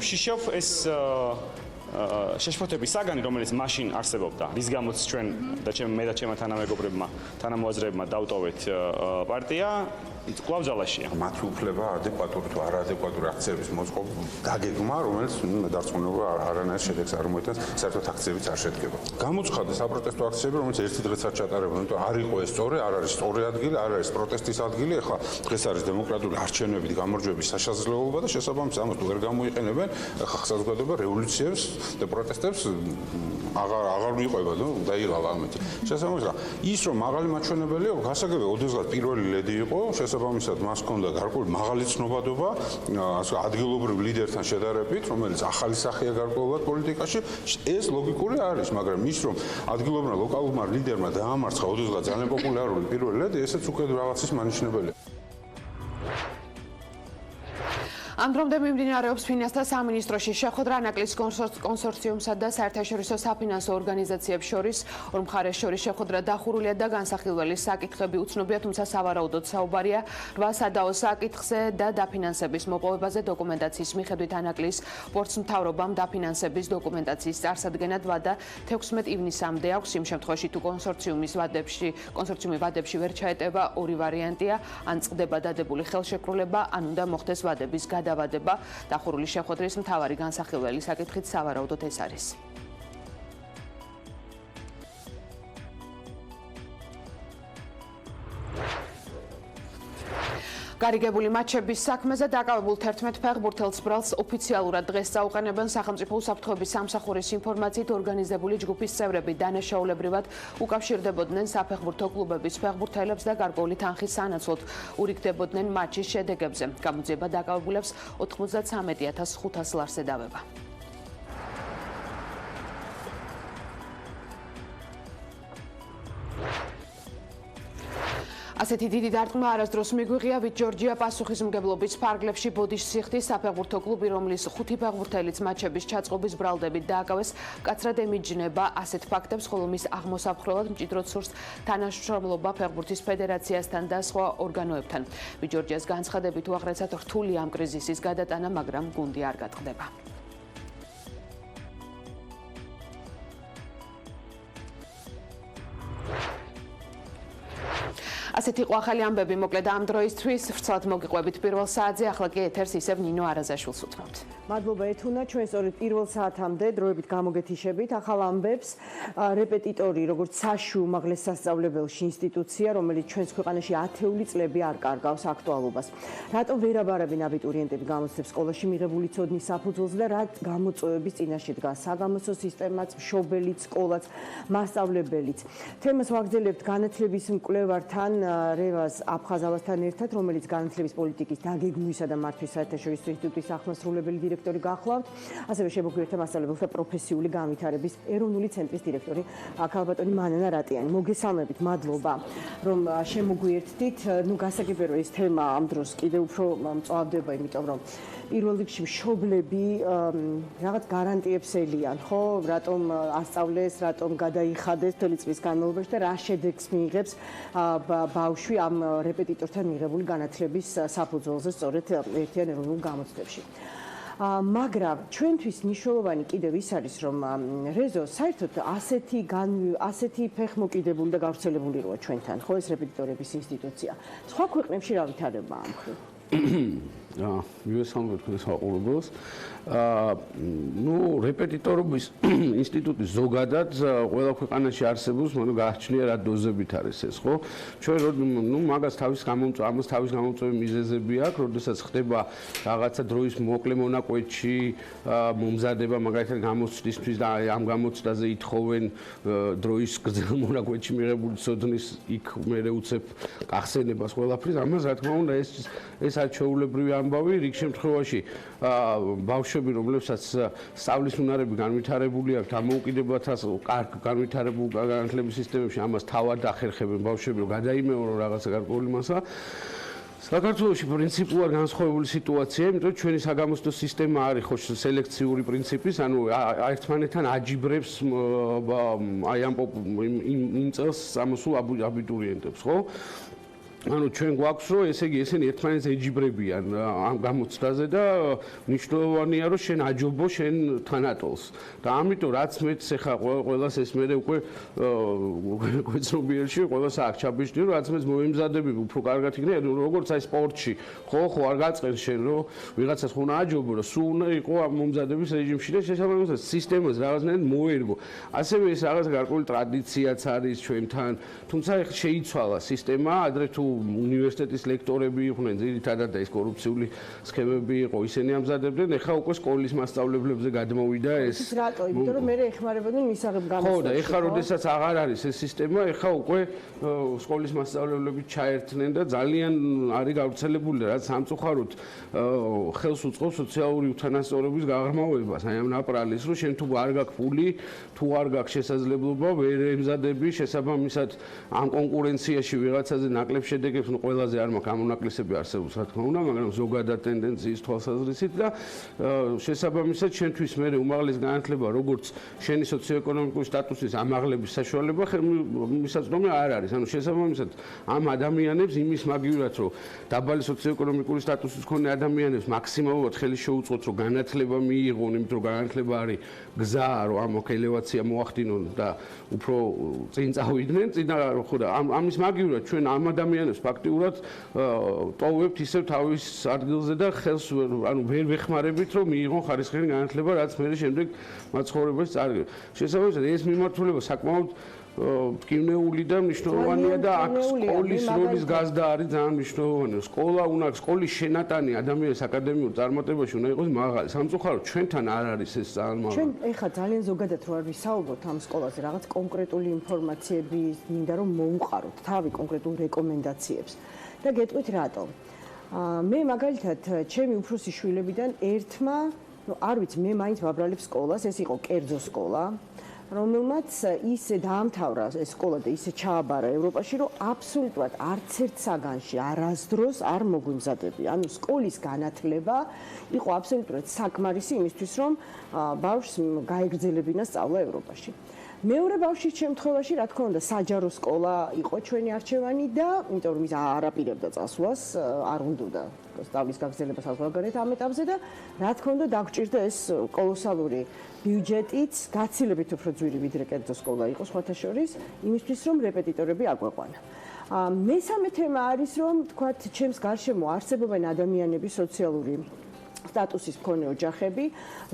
შიშოვ ეს შეშფოთების საგანი, რომელიც მაშინ არსებობდა, რის გამოც ჩვენ და მე და ჩემმა თანამეგობრებმა, თანამოაზრეებმა დავტოვეთ პარტია, კვლავ ძალაშია. მათი უფლება ადეკვატური თუ არაადეკვატური აქციების დაგეგმა, რომელიც დარწმუნება არანაირ შედეგს არ მოიტანს, საერთოდ აქციებიც არ შედგება. გამოცხადდა საპროტესტო აქციები, რომელიც ერთი დღეც არ ჩატარებულა, იმიტომ არ იყო ეს სწორი, არ არის სწორი ადგილი, არ არის პროტესტის ადგილი. ახლა დღეს არის დემოკრატიული არჩევნებით გამარჯვების საშუალება და შესაბამისად ამას თუ ვერ გამოიყენებენ, ახლა საზოგადოება რევოლუციებს და პროტესტებს აღარ მიყვება, დაიღალა ამით. შესაბამისად ის რომ მაღალი მაჩვენებელია, გასაგებია, ოდესღაც პირველი ლედი იყო, შესაბამისად მას ჰქონდა გარკვეული მაღალი ცნობადობა ადგილობრივ ლიდერთან შედარებით, რომელიც ახალი სახეა გარკვეულად პოლიტიკაში. ეს ლოგიკური არის, მაგრამ ის რომ ადგილობრივ ლოკალურმა ლიდერმა დაამარცხა ოდესღაც ძალიან პოპულარული პირველი ლედი, ესეც უკვე რაღაცის მანიშნებელია. ამ დრომდე მიმდინარეობს ფინანსთა სამინისტროში შეხვედრა ანაკლის კონსორციუმსა და საერთაშორისო საფინანსო ორგანიზაციებს შორის. ორ მხარეს შორის შეხვედრა დახურულია და განსახილველი საკითხები უცნობია, თუმცა სავარაუდოდ საუბარია 8 სადაო საკითხზე და დაფინანსების მოპოვებაზე. დოკუმენტაციის მიხედვით ანაკლის პორტს მთავრობამ დაფინანსების დოკუმენტაციის წარსადგენად ვადა 16 ივნისამდე აქვს. იმ შემთხვევაში თუ კონსორციუმი ვადებში ვერ ჩაეტება, ორი ვარიანტია: ან წყდება დადებული ხელშეკრულება, ან უნდა მოხდეს ვადების გადავადება. დახურული შეხვედრის მთავარი განსახილველი საკითხით სავარაუდოდ ეს არის. გარიგებული მატჩების საქმეზე დაკავებულ 11 ფეხბურთელს ბრალს ოფიციალურად დღეს წაუყენებენ სახელმწიფო უსაფრთხოების სამსახურის ინფორმაციით ორგანიზებული ჯგუფის წევრები დანაშაულებრივად უკავშირდებოდნენ საფეხბურთო კლუბების ფეხბურთელებს და გარკვეული თანხის სანაცვლოდ ურიგდებოდნენ მატჩის შედეგებზე. გამოძიება დაკავებულებს 93,500 ლარს ედავება. ასეთი დიდი დარტყმა არასდროს მიგვიღია ვით ჯორჯია პასუხისმგებლობის ფარგლებში ბოდიშ სიხდის საფეხბურთო კლუბი, რომლის 5 ფეხბურთელიც მატჩების ჩაწყობის ბრალდებით დააკავეს. მკაცრად ემიჯნება ასეთ ფაქტებს, ხოლო მის აღმოსაფხრელად მჭიდროდ სურს თანამშრომლობა ფეხბურთის ფედერაციასთან და სხვა ორგანოებთან. ვით ჯორჯიას განცხადებით უაღრესად რთული ამ კრიზისის გადატანა, მაგრამ გუნდი არ გატყდება. ასეთი იყო ახალი ამბები, მოკლედ ამ დროისთვის ვრცლად მოგიყვებით პირველ საათზე, ახლა კი ეთერს ისევ ნინო არაზაშვილს უთმობთ. მადლობა ეთუნა, ჩვენ სწორედ პირველ საათამდე დროებით გამოგეთიშებით ახალ ამბებს. რეპეტიტორი, როგორც საშუ უმაღლეს სასწავლებელში ინსტიტუცია, რომელიც ჩვენს ქვეყანაში 10 წლები არ კარგავს აქტუალობას. რატომ ვერ აბარებენ აბიტურიენტები გამოცდებს სკოლაში მიღებული ცოდნის საფუძველზე და რა გამოწვევების წინაშე დგას საგამოცდო სისტემაც, მშობელიც, სკოლაც, მასწავლებელიც. თემას ვაგრძელებთ განათლების მკვლევართან რევაზ აფხაზავასთან ერთად, რომელიც განათლების პოლიტიკის დაგეგმვისა და მართვის საერთაშორისო ინსტიტუტის აღმასრულებელი დირექტორი გახლავთ. ასევე შემოგვიერთდა მასწავლებელთა პროფესიული განვითარების ეროვნული ცენტრის დირექტორი ქალბატონი მანანა რატიანი. მოგესალმებით, მადლობა, რომ შემოგვიერთდით. გასაგებია ეს თემა ამ დროს კიდევ უფრო მწვავდება, იმიტომ რომ პირველ რიგში მშობლები რაღაც გარანტიებს ელიან, ხო? რატომ ასწავლეს, რატომ გადაიხადეს მთელი წლის განმავლობაში და რა შედეგს მიიღებს ბავშვი ამ რეპეტიტორთან მიღებული განათლების საფუძველზე სწორედ ერთიან ეროვნულ გამოცდებში. მაგრამ ჩვენთვის მნიშვნელოვანი კიდევ ის არის, რომ რეზო საერთოდ ასეთი ფეხმოკიდებული და გავრცელებული როა ჩვენთან, ხო, ეს რეპეტიტორების ინსტიტუცია. სხვა ქვეყნებში რა ვითარება ამ მხრივ? მივესალმებ თქვენს აყურებელს. რეპეტიტორობის ინსტიტუტი ზოგადად ყველა ქვეყანაში არსებობს, მაგრამ გააჩნია რა დოზებით არის ეს, ხო? ჩვენ მაგას თავის გამოწვევი მიზეზები აქვს, როდესაც ხდება რაღაცა დროის მოკლე მონაკვეთში მომზადება, მაგალითად გამოცდისთვის და ამ გამოცდაზე ითხოვენ დროის გრძელ მონაკვეთში მიღებული ცოდნის იქ მერე უცებ გახსენებას ყველაფრის. ამას რა თქმა უნდა ეს არჩეულებრივი ამბავი, რიგ შემთხვევაში ბავშვები, რომლებსაც სწავლის უნარები განვითარებული აქვს, დამოუკიდებლად კარგ განვითარებულ განათლების სისტემებში, ამას თავად ახერხებენ ბავშვები, რომ გადაიმეორონ რაღაცა გარკვეული მასა. საქართველოში პრინციპულად განსხვავებული სიტუაცია, იმიტომ რომ ჩვენი საგამოცდო სისტემა არის ხო სელექციური პრინციპის, ანუ ერთმანეთთან აჯიბრებს აი იმ წელს წამოსულ აბიტურიენტებს, ხო? ანუ ჩვენ გვაქვს რომ ესე იგი ესენი ერთმანეთს ეჯიბრებიან ამ გამოცდაზე და მნიშვნელოვანია რომ შენ აჯობო შენ თანატოლს და ამიტომ რაც მეც ეხა ყველას ეს მე უკვე გვეცნობიერში ყველას აქ ჩაბეჭდი რომ რაც მეც მოემზადები უფრო კარგად იქნება როგორც აი სპორტში ხო არ გაწყენ შენ რომ ვიღაცას ხო უნდა აჯობო რომ სულ უნდა იყო ამ მომზადების რეჟიმში და შესაბამისად სისტემას რაღაცნაირად მოერგო ასევე ეს რაღაც გარკვეული ტრადიციაც არის ჩვენთან თუმცა ეხა შეიცვალა სისტემა ადრე თუ უნივერსიტეტის ლექტორები იყვნენ ძირითადად და ეს კორუფციული სქემები იყო ისინი ამზადებდნენ ეხა უკვე სკოლის მასწავლებლებზე გადმოვიდა ეს რატო იმიტომ რომ მე ეხმარებოდნენ მისაღებ გამოცდაში ხო და ეხა როდესაც აღარ არის ეს სისტემა ეხა უკვე სკოლის მასწავლებლები ჩაერთნენ და ძალიან არის გავრცელებული რაც სამწუხაროდ ხელს უწყობს სოციალური უთანასწორობის გაღრმავებას აი ამ ნაპრალის რომ შენ თუ არ გაქვს ფული თუ არ გაქვს შესაძლებლობა ვერ ემზადები შესაბამისად ამ კონკურენციაში ვიღაცაზე ნაკლებ შედეგებს ყველაზე არ მაქვს ამონაკლისები არსებობს, რა თქმა უნდა, მაგრამ ზოგადად ტენდენციის თვალსაზრისით და შესაბამისად ჩვენთვის მე უმაღლეს განათლება როგორც შენი სოციოეკონომიკური სტატუსის ამაღლების საშუალება მისაწვდომი არ არის. ანუ შესაბამისად ამ ადამიანებს იმის მაგივრად რომ დაბალი სოციოეკონომიკური სტატუსის მქონე ადამიანებს მაქსიმალურად ხელი შეუწყოთ რომ განათლება მიიღონ, იმიტომ რომ განათლება არის გზა რომ ამ ელევაცია მოახდინონ და უფრო წინ წავიდნენ, ამის მაგივრად ჩვენ ამ ადამიანებს ფაქტიურად ტოვებთ ისევ თავის ადგილზე და ხელს ანუ ვერ ვეხმარებით რომ მიიღონ ხარისხიანი განათლება, რაც მე შემდეგ მაცხოვრებელს წარგებს. შესაბამისად ეს მიმართულება საკმაოდ მტკივნეული და მნიშვნელოვანია და აქ სკოლის როლის გაზრდა არის ძალიან მნიშვნელოვანი. სკოლა უნდა სკოლის შენატანი ადამიანის აკადემიურ წარმატებაში უნდა იყოს მაღალი. სამწუხაროდ ჩვენთან არ არის ეს ძალიან მაღალი. ჩვენ ეხლა ძალიან ზოგადად რო არ ვისაუბროთ ამ სკოლაზე, რაღაც კონკრეტული ინფორმაციები მინდა რომ მოუყაროთ, თავი კონკრეტულ რეკომენდაციებს. და გეტყვით რატომ? მე მაგალითად ჩემი უფროსი შვილებიდან ერთმა, არ ვიცი, მე მაინც ვაბრალებ სკოლას, ეს იყო კერძო სკოლა. რომელმაც ისე დაამთავრა ეს სკოლა და ისე ჩააბარა ევროპაში, რომ აბსოლუტურად არც ერთ საგანში არასდროს არ მოგვიმზადები. ანუ სკოლის განათლება იყო აბსოლუტურად საკმარისი იმისთვის, რომ ბავშვს გაეგრძელებინა სწავლა ევროპაში. მეორე ბავშვის შემთხვევაში, რა თქმა უნდა, საჯარო სკოლა იყო ჩვენი არჩევანი და იმიტომ რომ ის არ აპირებდა წასვლას, არ უნდა სწავლის გაგრძელება საზღვარგარეთ ამ ეტაპზე და რა თქმა უნდა დაგვჭირდა ეს კოლოსალური ბიუჯეტიც, გაცილებით უფრო ძვირი ვიდრე კერძო სკოლა იყო სხვათა შორის, იმისთვის რომ რეპეტიტორები აგვეყვანა. მესამე თემა არის რომ თქვათ ჩემს გარშემო არსებობენ ადამიანები სოციალური სტატუსის მქონე ოჯახები,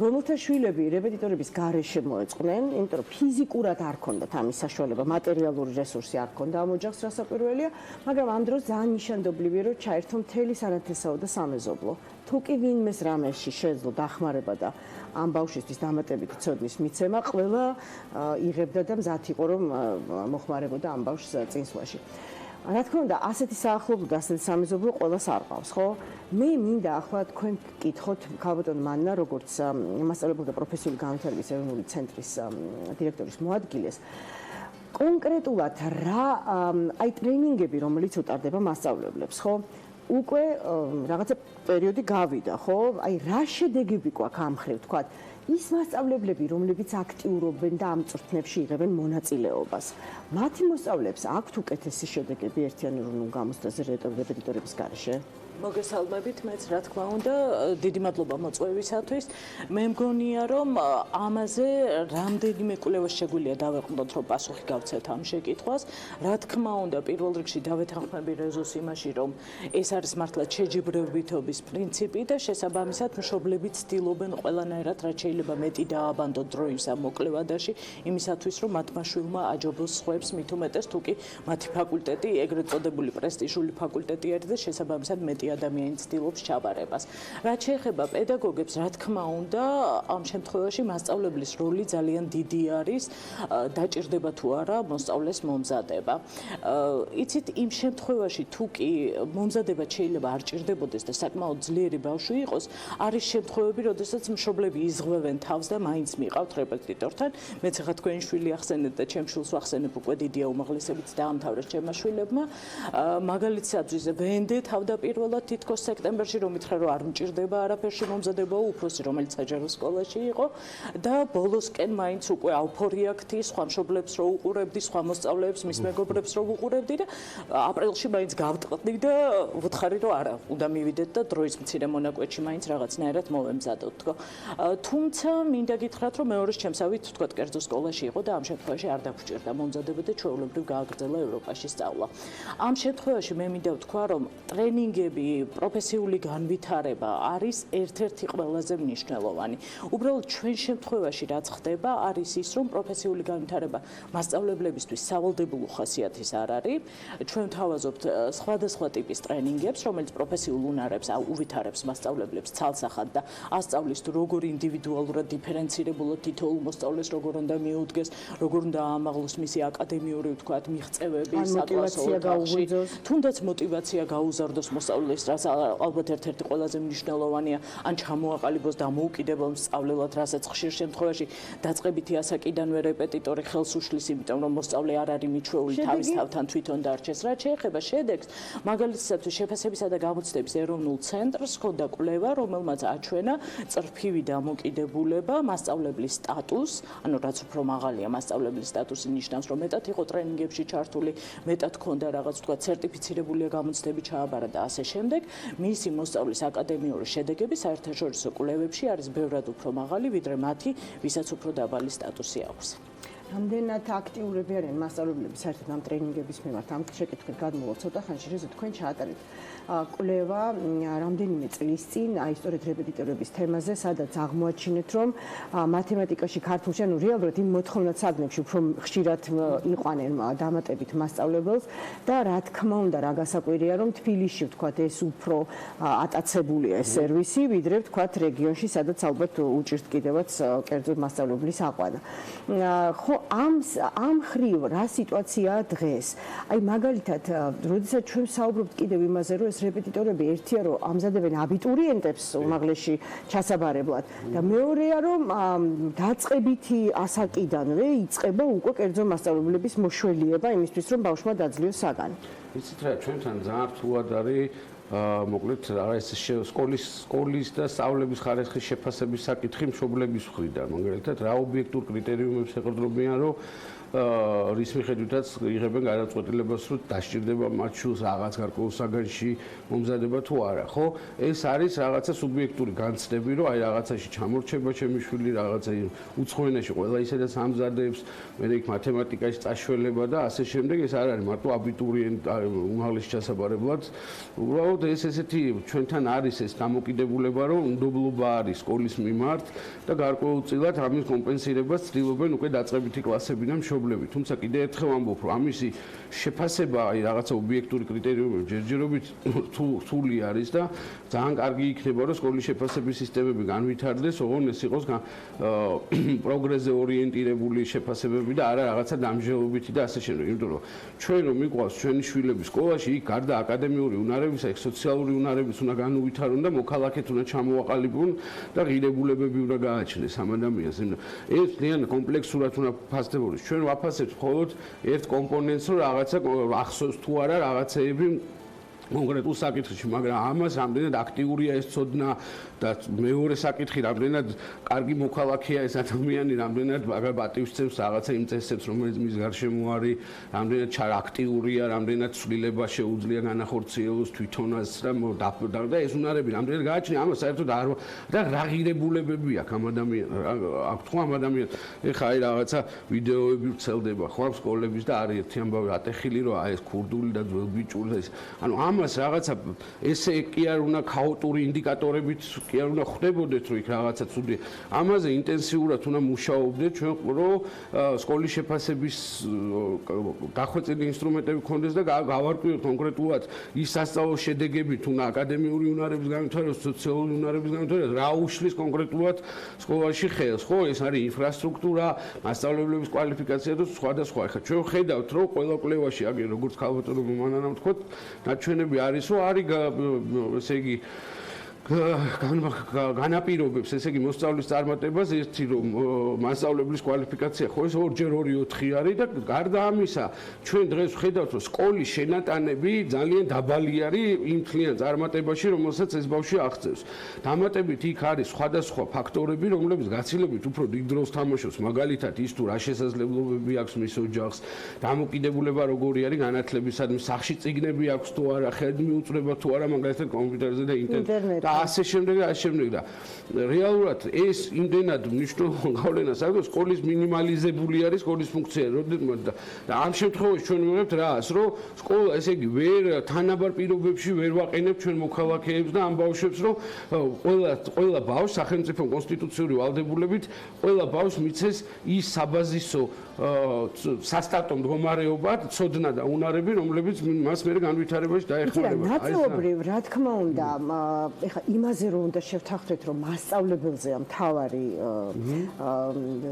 რომელთა შვილები რეპეტიტორების გარეშე მოეწყნენ, იმიტომ რომ ფიზიკურად არ ქონდათ ამის საშუალება, მატერიალური რესურსი არ ქონდა ამ ოჯახს, რასაკვირველია, მაგრამ ამ დროს ძალიან ნიშანდობლივია, რომ ჩაერთო მთელი სანათლისაო და სამეზობლო. თუ კი ვინმეს რამეში შეძლო დახმარება და ამ ბავშვისთვის დამატებითი ცოდნის მიცემა, ყველა იღებდა და მზად იყო, რომ მოხმარებოდა ამ ბავშვს წინსვლაში. რა თქმა უნდა, ასეთი საახლობლო და ასეთი სამეზობლო ყველას არ ყავს, ხო? მე მინდა ახლა თქვენ გკითხოთ ქალბატონ მანნა, როგორც მასწავლებელთა პროფესიული განვითარების ეროვნული ცენტრის დირექტორის მოადგილეს, კონკრეტულად რა აი ტრენინგები, რომელიც უტარდება მასწავლებლებს, ხო? უკვე რაღაცა პერიოდი გავიდა, ხო? აი რა შედეგები გვაქვს ამ მხრივ, თქვათ, ის მასწავლებლები, რომლებიც აქტიურობენ და ამ წვრთნებში იღებენ მონაწილეობას. მათი მოსწავლეებს აქვთ უკეთესი შედეგები ერთიანი ეროვნულ გამოცდაზე რეპეტიტორების გარეშე? მოგესალმებით, მეც რა თქმა უნდა, დიდი მადლობა მოწვევისათვის. მე მგონია, რომ ამაზე რამდენიმე კვლევა შეგვიძლია დავეყრდნოთ, რომ პასუხი გავცეთ ამ შეკითხვას. რა თქმა უნდა, პირველ რიგში დავეთანხმები რეზოს იმაში, რომ ეს არის მართლა შეჯიბრებითობის პრინციპი და შესაბამისად მშობლები ცდილობენ ყველანაირად რაც შეიძლება მეტი დააბანდონ დროის ამ მოკლევადაში, იმისათვის, რომ მათმა შვილმა აჯობოს სხვებს, მით უმეტეს თუ კი მათი ფაკულტეტი, ეგრეთ წოდებული პრესტიჟული ფაკულტეტი არის და შესაბამისად მეტი ადამიანი ცდილობს ჩაბარებას. რაც შეეხება პედაგოგებს, რა თქმა უნდა, ამ შემთხვევაში მასწავლებლის როლი ძალიან დიდი არის, დაჭირდება თუ არა მოსწავლეს მომზადება. იცით, იმ შემთხვევაში თუ კი მომზადება შეიძლება არ ჭირდებოდეს და საკმაოდ ძლიერი ბავშვი იყოს, არის შემთხვევები, როდესაც მშობლები იზღვევენ თავს და მაინც მიყავთ რეპეტიტორთან. მეც ახლა თქვენი შვილი ახსენეთ და ჩემ შვილს ვახსენებ, უკვე დიდია უმაღლესებიც დაამთავრა ჩემმა შვილებმა. მაგალითად, ვენდე თავდაპირველად თითქოს სექტემბერში რომ ითხრა რომ არ მჭირდება არაფერში მომზადება, უფროსი რომელიც საჯარო სკოლაში იყო და ბოლოსკენ მაინც უკვე აუფორიაქთი, სხვა მშობლებს რო უყურებდი, სხვა მოსწავლეებს, მის მეგობრებს რო უყურებდი და აპრილში მაინც გავტყდი და ვუთხარი რომ არა, უნდა მივიდეთ და დროის მცირე მონაკვეთში მაინც რაღაცნაირად მოვემზადოთ, თქო. თუმცა მინდა გითხრათ რომ მეორეს ჩემსავით თქვა კერძო სკოლაში იყო და ამ შემთხვევაში არ დაგვჭირდა მომზადება და ჩვეულებრივ გააგრძელა ევროპაში სწავლა. ამ შემთხვევაში მე მინდა ვთქვა რომ ტრენინგები, პროფესიული განვითარება არის ერთ-ერთი ყველაზე მნიშვნელოვანი. უბრალოდ ჩვენ შემთხვევაში რაც ხდება არის ის, რომ პროფესიული განვითარება მასწავლებლებისთვის სავალდებულო ხასიათის არ არის. ჩვენ ვთავაზობთ სხვადასხვა ტიპის ტრენინგებს, რომელიც პროფესიულ უნარებს უვითარებს მასწავლებლებს ცალსახად და ასწავლის თუ როგორ ინდივიდუალურად დიფერენცირებულად თითოეულ მოსწავლეს როგორ უნდა მიუდგეს, როგორ უნდა აამაღლოს მისი აკადემიური, ვთქვათ, მიღწევები საკლასო ოთახში, თუნდაც მოტივაცია გაუზარდოს მოსწავლეს ეს რაც ალბათ ერთ-ერთი ყველაზე მნიშვნელოვანია, ან ჩამოაყალიბოს დამოუკიდებელ მსწავლელად, რასაც ხშირ შემთხვევაში დაწყებითი ასაკიდანვე რეპეტიტორი ხელს უშლის, იმიტომ რომ მოსწავლე არ არის მიჩვეული თავის თავთან თვითონ დარჩეს. რაც შეეხება შედეგს, მაგალითად შეფასებისა და გამოცდების ეროვნულ ცენტრს ხოდა კვლევა, რომელმაც აჩვენა წრფივი დამოკიდებულება, მასწავლებლის სტატუს, ანუ რაც უფრო მაღალია მასწავლებლის სტატუსი ნიშნავს, რომ მეტად იყო ტრენინგებში ჩართული, მეტად ჰქონდა რაღაც თქვა სერტიფიცირებულია გამოცდები ჩააბარა და ასე შემდეგ. მისი მოსწავლის აკადემიური შედეგები საერთაშორისო კვლევებში არის ბევრად უფრო მაღალი, ვიდრე მათი, ვისაც უფრო დაბალი სტატუსი აქვს. რამდენად აქტიურები არიან მასწავლებლები საერთოდ ამ ტრენინგების მიმართ? ამ შეკითხვით გადმოვალ ცოტა ხანში, რეზო თქვენ ჩაატარეთ კვლევა რამდენიმე წლის წინ, აი სწორედ რეპეტიტორების თემაზე, სადაც აღმოაჩინეთ, რომ მათემატიკაში, ქართულში, ანუ რეალურად იმ მოთხოვნად-საგნებში უფრო ხშირად იყვანენ დამატებით მასწავლებელს და რა თქმა უნდა, რა გასაკვირია, რომ თბილისში ვთქვათ ეს უფრო ატაცებულია ეს სერვისი, ვიდრე ვთქვათ რეგიონში, სადაც ალბათ უჭირთ კიდევაც კერძოდ მასწავლებლის აყვანა. ხო, ამ ხრივ რა სიტუაციაა დღეს? აი მაგალითად, როდესაც ჩვენ საუბრობთ კიდევ იმაზე, რომ ეს რეპეტიტორები ერთია, რომ ამზადებენ აბიტურიენტებს უმაღლესში ჩასაბარებლად და მეორეა, რომ დაწყებითი ასაკიდანვე იწყება უკვე კერძო მასწავლებლების მოშველიება იმისთვის, რომ ბავშვმა დაძლიოს საგანი. იცით რა, ჩვენთან ძალიან რთულად არის მოკლედ ეს სკოლის და სწავლების ხარისხის შეფასების საკითხი მშობლების მხრიდან. მაგალითად, რა ობიექტურ კრიტერიუმებს ეყრდნობიან, რომ რის მიხედვითაც იღებენ გადაწყვეტილებას, რომ დასჭირდება მათ შულს რაღაც გარკვეულ საგანში მომზადება თუ არა, ხო? ეს არის რაღაცა სუბიექტური განცდები, რომ აი რაღაცაში ჩამორჩება ჩემი შვილი, რაღაცა უცხოენაში ყველა ისედაც ამზადებს, მე იქ მათემატიკაში წაშველება და ასე შემდეგ. ეს არ არის მარტო აბიტურიენტ უმაღლესში ჩასაბარებლად. უბრალოდ ეს ესეთი ჩვენთან არის ეს დამოკიდებულება, რომ უნდობლობა არის სკოლის მიმართ და გარკვეულწილად ამის კომპენსირებას ცდილობენ უკვე დაწყებითი კლასებიდან თუმცა კიდე ერთხელ ამბობ, რომ ამისი შეფასება აი რაღაცა ობიექტური კრიტერიუმები ჯერჯერობით რთული არის და ძალიან კარგი იქნება, რომ სკოლის შეფასების სისტემები განვითარდეს, ოღონდ ეს იყოს პროგრესზე ორიენტირებული შეფასებები და არა რაღაცა დამჟელობითი და ასე შემდეგ. იმიტომ რომ ჩვენ რომ მიყვავს ჩვენი შვილები სკოლაში, იქ გარდა აკადემიური უნარებისა, იქ სოციალური უნარებიც უნდა განუვითარონ და მოქალაქეთ უნდა ჩამოაყალიბონ და ღირებულებები უნდა გააჩნდეს ამ ადამიანს. ეს ძალიან კომპლექსურად უნდა ფასდებოდეს. ჩვენ ვაფასებთ მხოლოდ ერთ კომპონენტს, რომ რაღაცა ახსოვს თუ არა რაღაცეები კონკრეტულ საკითხში, მაგრამ ამას რამდენად აქტიურია ეს ცოდნა და მეორე საკითხი, რამდენად კარგი მოქალაქეა ეს ადამიანი, რამდენად პატივსცემს რაღაცა იმ წესებს, რომელიც მის გარშემო არის, რამდენად აქტიურია, რამდენად ცვლილება შეუძლია განახორციელოს თვითონაც და ეს უნარები რამდენად გააჩნია, ამას საერთოდ არ და რა ღირებულებები აქვს ამ ადამიანს, აქვს ხო ამ ადამიანს. ეხლა აი რაღაცა ვიდეოები ვრცელდება ხო ამ სკოლების და არის ერთი ამბავი ატეხილი, რომ აი ეს ქურდული და ძველბიჭული და ეს ანუ ამას რაღაცა ესე კი არ უნდა ქაოტური ინდიკატორებით კი არ უნდა ხვდებოდეთ, რომ იქ რაღაცა ცუდი. ამაზე ინტენსიურად უნდა მუშაობდეთ ჩვენ, რომ სკოლის შეფასების გახვეწილი ინსტრუმენტები გქონდეს და გავარკვიოთ კონკრეტულად ის სასწავლო შედეგები თუ აკადემიური უნარების განვითარებას, სოციალური უნარების განვითარებას, რა უშლის კონკრეტულად სკოლაში ხელს, ხო? ეს არის ინფრასტრუქტურა, მასწავლებლების კვალიფიკაცია და სხვადასხვა. ეხლა ჩვენ ხედავთ, რომ ყველა კვლევაში, აგერ როგორც ქალბატონო მომანანამ თქვა, ნაჩვენები არის, რომ არის ესე იგი განაპირობებს, ესე იგი მოსწავლის წარმატებას ერთი რომ მასწავლებლის კვალიფიკაცია ხო ეს 2-4 არის და გარდა ამისა ჩვენ დღეს ვხედავთ რომ სკოლის შენატანები ძალიან დაბალი არის იმ თლიან წარმატებაში რომელსაც ეს ბავშვი აღწევს. დამატებით იქ არის სხვადასხვა ფაქტორები რომლებიც გაცილებით უფრო დიდ დროს თამაშობს, მაგალითად ის თუ რა შესაძლებლობები აქვს მის ოჯახს, დამოკიდებულება როგორი არის განათლებისადმი, სახში წიგნები აქვს თუ არა, ხელმიუწვდება თუ არა მაგალითად კომპიუტერზე და ინტერნეტზე. ასე შემდეგ და ასე შემდეგ და რეალურად ეს იმდენად მნიშვნელოვანი გავლენას აქვს სკოლის მინიმალიზებული არის სკოლის ფუნქცია და ამ შემთხვევაში ჩვენ ვიღებთ რას რომ სკოლა ესე იგი ვერ თანაბარ პირობებში ვერ ვაყენებთ ჩვენ მოქალაქეებს და ამ ბავშვებს რომ ყველა ბავშვს სახელმწიფო კონსტიტუციური ვალდებულებით ყველა ბავშვს მიცეს ის საბაზისო სასტარტო მდგომარეობა, ცოდნა და უნარები, რომლებიც მას მერე განვითარებაში დაეხმარება. ნაწილობრივ, რა თქმა უნდა, ეხლა იმაზე რომ უნდა შევთანხმდეთ, რომ მასწავლებელზეა მთავარი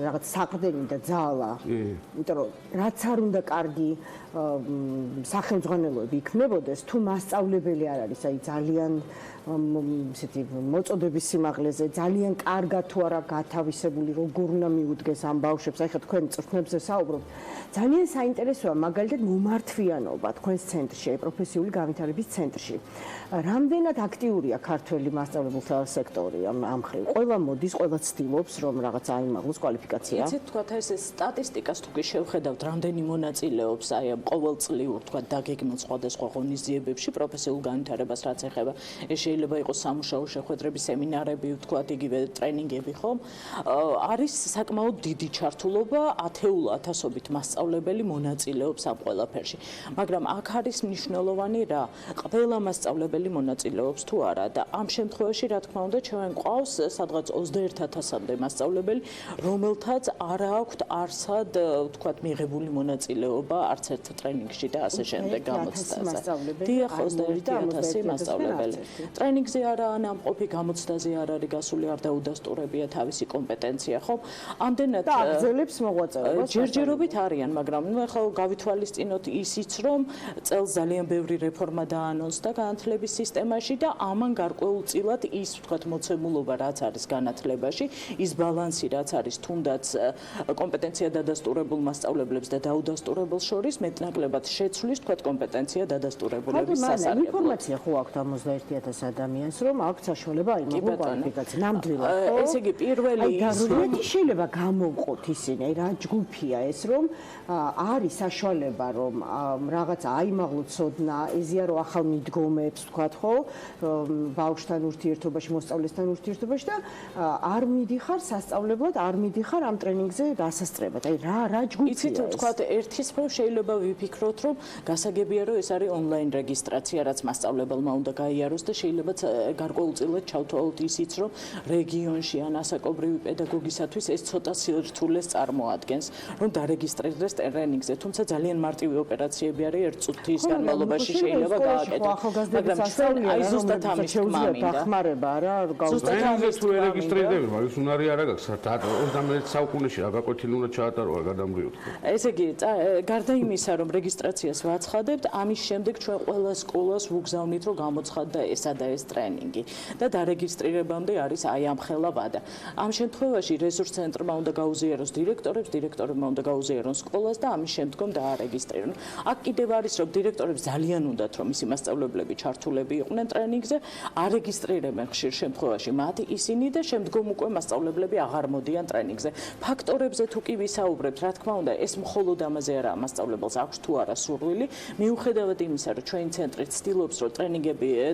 რაღაც საყრდენი და ძალა. იმიტომ რომ რაც არ უნდა კარგი სახელმძღვანელოები იქნებოდეს, თუ მასწავლებელი არ არის, აი ძალიან ისეთი მოწოდების სიმაღლეზე, ძალიან კარგად თუ არა გათავისებული, როგორ უნდა მიუდგეს ამ ბავშვებს, აი ხა თქვენ წვრთნებზე საუბრობთ. ძალიან საინტერესოა მაგალითად მომართვიანობა თქვენს ცენტრში, პროფესიული განვითარების ცენტრში. რამდენად აქტიურია ქართველი მასწავლებელთა სექტორი ამ მხრივ? ყველა მოდის, ყველა ცდილობს, რომ რაღაცა აიმაღლოს კვალიფიკაცია. იცით, თქვა ეს სტატისტიკას თუ კი შევხედავთ, რამდენი მონაწილეობს აი ამ ყოველწლიურ თქვა დაგეგმილ სხვადასხვა ღონისძიებებში პროფესიულ განვითარებას რაც ეხება, ეს შეიძლება იყოს სამუშაო შეხვედრები, სემინარები, თქვა იგივე ტრენინგები, ხომ? არის საკმაოდ დიდი ჩართულობა, ათეულ ათასობით მასწავლებელი მონაწილეობს ამ ყველაფერში. მაგრამ აქ არის მნიშვნელოვანი რა, ყველა მასწავლებელი მონაწილეობს თუ არა და ამ შემთხვევაში რა თქმა უნდა ჩვენ გვყავს სადღაც 21000-მდე მასწავლებელი, რომელთაც არ აქვთ არსად თქვათ მიღებული მონაწილეობა არც ერთ ტრენინგში და ასე შემდეგ გამოცდაზე. დიახ, 21000 მასწავლებელი. ტრენინგზე არაა ნამყოფი, გამოცდაზე არ არის გასული, არ დაუდასტურებია თავისი კომპეტენცია, ხო? ამდენად და აგრძელებს მოღვაწეობას. ჯერჯერობით არიან, მაგრამ ნუ ახლა გავითვალისწინოთ ისიც, რომ წელს ძალიან ბევრი რეფორმა დაანონსდა განათლების სისტემაში და ამან გარკვეულწილად ის ვთქვათ მოცემულობა რაც არის განათლებაში, ის ბალანსი რაც არის თუნდაც კომპეტენცია დადასტურებულ მასწავლებლებს და დაუდასტურებელ შორის მეტნაკლებად შეცვლის ვთქვათ კომპეტენცია დადასტურებულების სასარგებლოდ. ინფორმაცია ხო აქვთ 51000 ადამიანს, რომ აქვთ საშუალება აიმაღლოს კვალიფიკაცია. ნამდვილად ხო? ესე იგი პირველი ის შეიძლება გამოვყოთ ისინი, აი რა ჯგუფია ეს, რომ არის საშუალება რომ რაღაცა აიმაღლოს ცოდნა, ეზიარო ახალ მიდგომებს ვთქვათ ხო, ბავშვთან ურთიერთობაში, მოსწავლესთან ურთიერთობაში და არ მიდიხარ სასწავლებლად, არ მიდიხარ ამ ტრენინგზე დასასწრებად. აი რა ჯგუფია ეს? იცით, ვთქვათ, ერთის მხრივ შეიძლება ვიფიქროთ, რომ გასაგებია, რომ ეს არის ონლაინ რეგისტრაცია, რაც მასწავლებელმა უნდა გაიაროს და შეიძლება გარკვეულწილად ჩავთვალოთ ისიც, რომ რეგიონში ან ასაკობრივი პედაგოგისათვის ეს ცოტა სირთულეს წარმოადგენს, რომ დარეგისტრირდეს ტრენინგზე, თუმცა ძალიან მარტივი ოპერაციები არის, ერთ წუთის განმავლობაში შეიძლება გააკეთოს. მაგრამ აი ზუსტად ამის თქმა მინდა. დახმარება რა ზუსტად ამის თუ რეგისტრირდება, მაგის უნარი არ აქვს, 21 საუკუნეში რა გაკვეთილი უნდა ჩაატაროა გადამრიოთ. ესე იგი, გარდა იმისა, რომ რეგისტრაციას ვაცხადებთ, ამის შემდეგ ჩვენ ყველა სკოლას ვუგზავნით, რომ გამოცხადდა ესა და ეს ტრენინგი და დარეგისტრირებამდე არის აი ამ ხელა ვადა. ამ შემთხვევაში რესურს ცენტრმა უნდა გაუზიაროს დირექტორებს, დირექტორებმა უნდა გაუზიარონ სკოლას და ამის შემდგომ დაარეგისტრირონ. აქ კიდევ არის, რომ დირექტორებს ძალიან უნდათ, რომ ისი მასწავლებლები ჩართულები იყვნენ ტრენინგზე, არეგისტრირებენ ხშირ შემთხვევაში მათ ისინი და შემდგომ უკვე მასწავლებლები აღარ მოდიან ტრენინგზე. ფაქტორებზე თუ კი ვისაუბრებთ, რა თქმა უნდა, ეს მხოლოდ ამაზე არა მასწავლებელს აქვს თუ არა სურვილი, მიუხედავად იმისა, რომ ჩვენი ცენტრი ცდილობს, რომ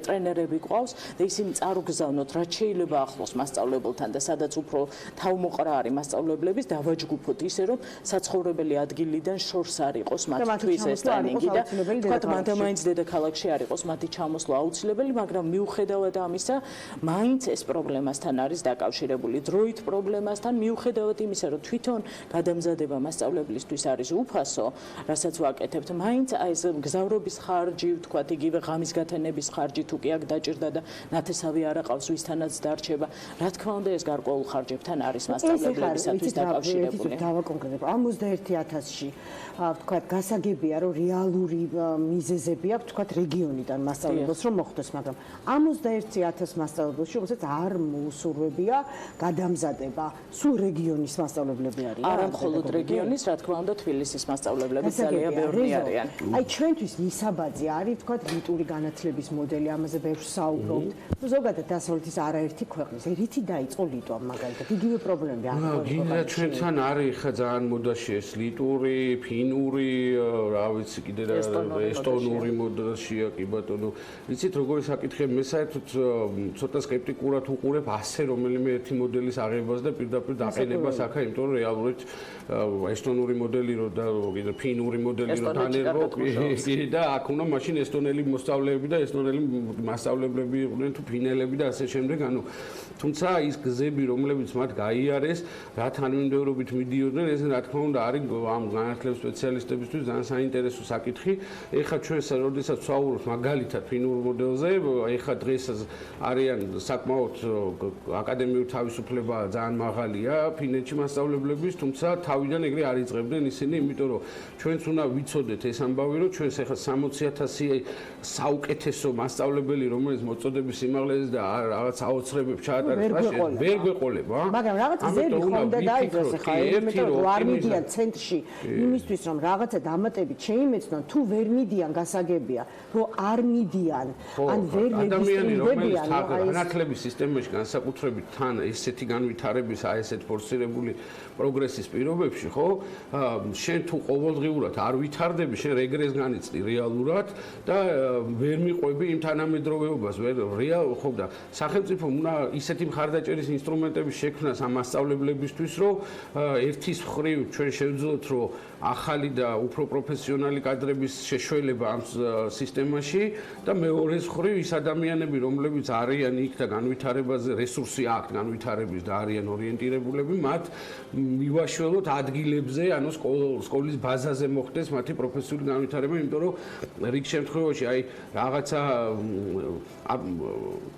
ტრენერები გვყავს და ისინი წარუგზავნოთ, რაც შეიძლება ახლოს მასწავლებელთან და სადაც უფრო თავმოყრა არის მასწავლებლების, დავაჯგუფოთ ისე, რომ საცხოვრებელი ადგილიდან შორს არ იყოს მათთვის ეს ტრენინგი და თქვათ მანდ-მაინც დედაქალაქში არ იყოს მათი ჩამოსვლა აუცილებელი, მაგრამ მიუხედავად ამისა, მაინც ეს პრობლემასთან არის დაკავშირებული. დროით პრობლემასთან, მიუხედავად იმისა, რომ თვითონ გადამზადება მასწავლებლისთვის არის უფასო, რასაც ვაკეთებთ, მაინც აი ეს გზავრობის ხარჯი, თქვათ იგივე ღამის გათენების ხარჯი თუ კი აქ დაჭირდა და ნათესავი არ აყავს ვისთანაც დარჩება, რა თქმა უნდა ეს გარკვეულ ხარჯებთან არის მასწავლებლებისათვის დაკავშირებული. დავაკონკრეტებ 51000-ში ვთქვათ გასაგებია, რომ რეალური მიზეზები აქვს ვთქვათ რეგიონიდან მასწავლებელს რომ მოხდეს, მაგრამ 51000 მასწავლებელში რომელსაც არ მოუსურვებია გადამზადება, სულ რეგიონის მასწავლებლები არიან. არა მხოლოდ რეგიონის, რა თქმა უნდა თბილისის მასწავლებლები ძალიან ბევრი არიან. აი ჩვენთვის მისაბაძი არის ვთქვათ ლიტური განათლების მოდელი, ამაზე ბევრს საუბრობთ. ზოგადად დასავლეთის არაერთი ქვეყნის რითი დაიწყო ლიტვა მაგალითად, იგივე პრობლემები არ აქვს. გინდა ჩვენთან არის ხა ძალიან მოდაში ეს ლიტური, ფინური, რა ვიცი, კიდე რა ესტონური მოდაშია, კი ბატონო. იცით როგორი საკითხია, მე საერთოდ ცოტა სკეპტიკურად უყურებ ასე რომელიმე ერთი მოდელის აღებას და პირდაპირ დაყენებას აქა, იმიტომ რომ რეალურად ესტონური მოდელი რო და კიდე ფინური მოდელი რო დანერგო კი და აქ უნდა მაშინ ესტონელი მოსწავლეები და ესტონელი მასწავლებლები იყვნენ თუ ფინელები და ასე შემდეგ, ანუ თუმცა ის გზები რომლებიც მათ გაიარეს, რა თანმიმდევრობით მიდიოდნენ, ეს რა თქმა უნდა არის ამ განათლების სპეციალისტებისთვის ძალიან საინტერესო საკითხი. ეხლა ჩვენ როდესაც ვსაუბრობთ მაგალითად ფინურ მოდელზე, ეხლა დღეს არიან საკმაოდ აკადემიური თავისუფლება ძალიან მაღალია ფინეთში მასწავლებლების, თუმცა თავიდან ეგრე არ იწყებდნენ ისინი, იმიტომ რომ ჩვენც უნდა ვიცოდეთ ეს ამბავი, რომ ჩვენს ახლა 60,000 საუკეთესო მასწავლებელი, რომელიც მოწოდების სიმაღლეზე და რაღაც აოცრებებს ჩაატარებს, ვერ გვეყოლება. მაგრამ რაღაც ძელი ხონდა დაიძრას ახლა იმიტომ რომ არ მიდიან ცენტრში იმისთვის რომ რაღაცა დამატებით შეიმეცნონ, თუ ვერ მიდიან გასაგებია, რომ არ მიდიან, ან ვერ რეგისტრირდებიან, განათლების სისტემაში განსაკუთრებით თან ესეთი განვითარების, აი ესეთ ფორსირებული პროგრესის პირობებში, ხო? შენ თუ ყოველდღიურად არ ვითარდები, შენ რეგრესს განიცდი რეალურად და ვერ მიყვები იმ თანამედროვეობას, ხო და სახელმწიფომ უნდა ისეთი მხარდაჭერის ინსტრუმენტების შექმნას ამ მასწავლებლებისთვის, რომ ერთის მხრივ ჩვენ შევძლოთ, რომ ახალი და უფრო პროფესიონალი კადრების შეშველება ამ სისტემაში და მეორეს მხრივ ის ადამიანები, რომლებიც არიან იქ და განვითარებაზე რესურსი აქვთ განვითარების და არიან ორიენტირებულები, მათ მივაშველოთ ადგილებზე, ანუ სკოლის ბაზაზე მოხდეს მათი პროფესიული განვითარება, იმიტომ რომ რიგ შემთხვევაში აი რაღაცა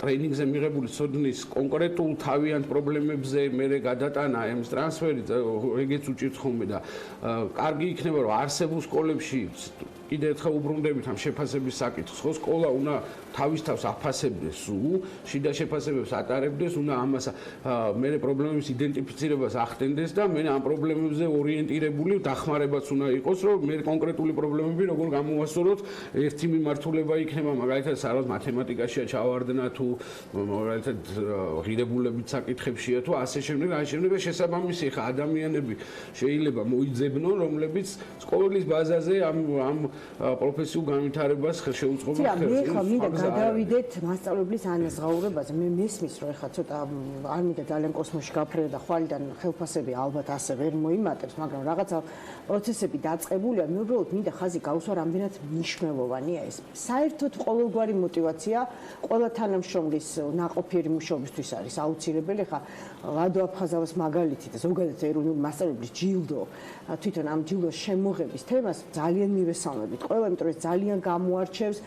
ტრეინინგზე მიღებული ცოდნის კონკრეტულ თავიანთ პრობლემებზე მერე გადატანა, ამის ტრანსფერი, ეგეც უჭირთ ხოლმე და კარგი იქნება რომ არსებულ სკოლებში კიდევ ერთხელ უბრუნდებით ამ შეფასების საკითხს, ხო, სკოლა უნდა თავის თავს აფასებდეს სულ, შიდა შეფასებებს ატარებდეს, უნდა ამას მერე პრობლემების იდენტიფიცირებას ახდენდეს და მერე ამ პრობლემებზე ორიენტირებული დახმარებაც უნდა იყოს, რომ მე კონკრეტული პრობლემები როგორ გამოვასწოროთ, ერთი მიმართულება იქნება, მაგალითად, სადაც მათემატიკაშია ჩავარდნა თუ მაგალითად ღირებულებით საკითხებშია თუ ასე შემდეგ, აი შემდეგ შესაბამისი ხა ადამიანები შეიძლება მოიძებნონ, რომლებიც სკოლის ბაზაზე ამ პროფესიულ განვითარებას შეუწყობენ ხელს. მე მინდა გადავიდეთ მასწავლებლის ანაზღაურებაზე. მე მესმის რომ ეხლა ცოტა არ მინდა ძალიან კოსმოსში გაფრენა და ხვალიდან ხელფასები ალბათ ასე ვერ მოიმატებს, მაგრამ რაღაცა პროცესები დაწყებულია. მე უბრალოდ მინდა ხაზი გავუსვა, რამდენად მნიშვნელოვანია ეს. საერთოდ ყოველგვარი мотиваცია ყველა თანამშრომლის ნაყოფიერი მუშაობისთვის არის აუცილებელი. ხა ლადო აფხაზავას მაგალითი და ზოგადად ეროვნული მასწავლებლის ჯილდო თვითონ ამ ჯილდოს შემოღების თემას ძალიან მივესალმებით ყველა, იმიტომ რომ ეს ძალიან გამოარჩევს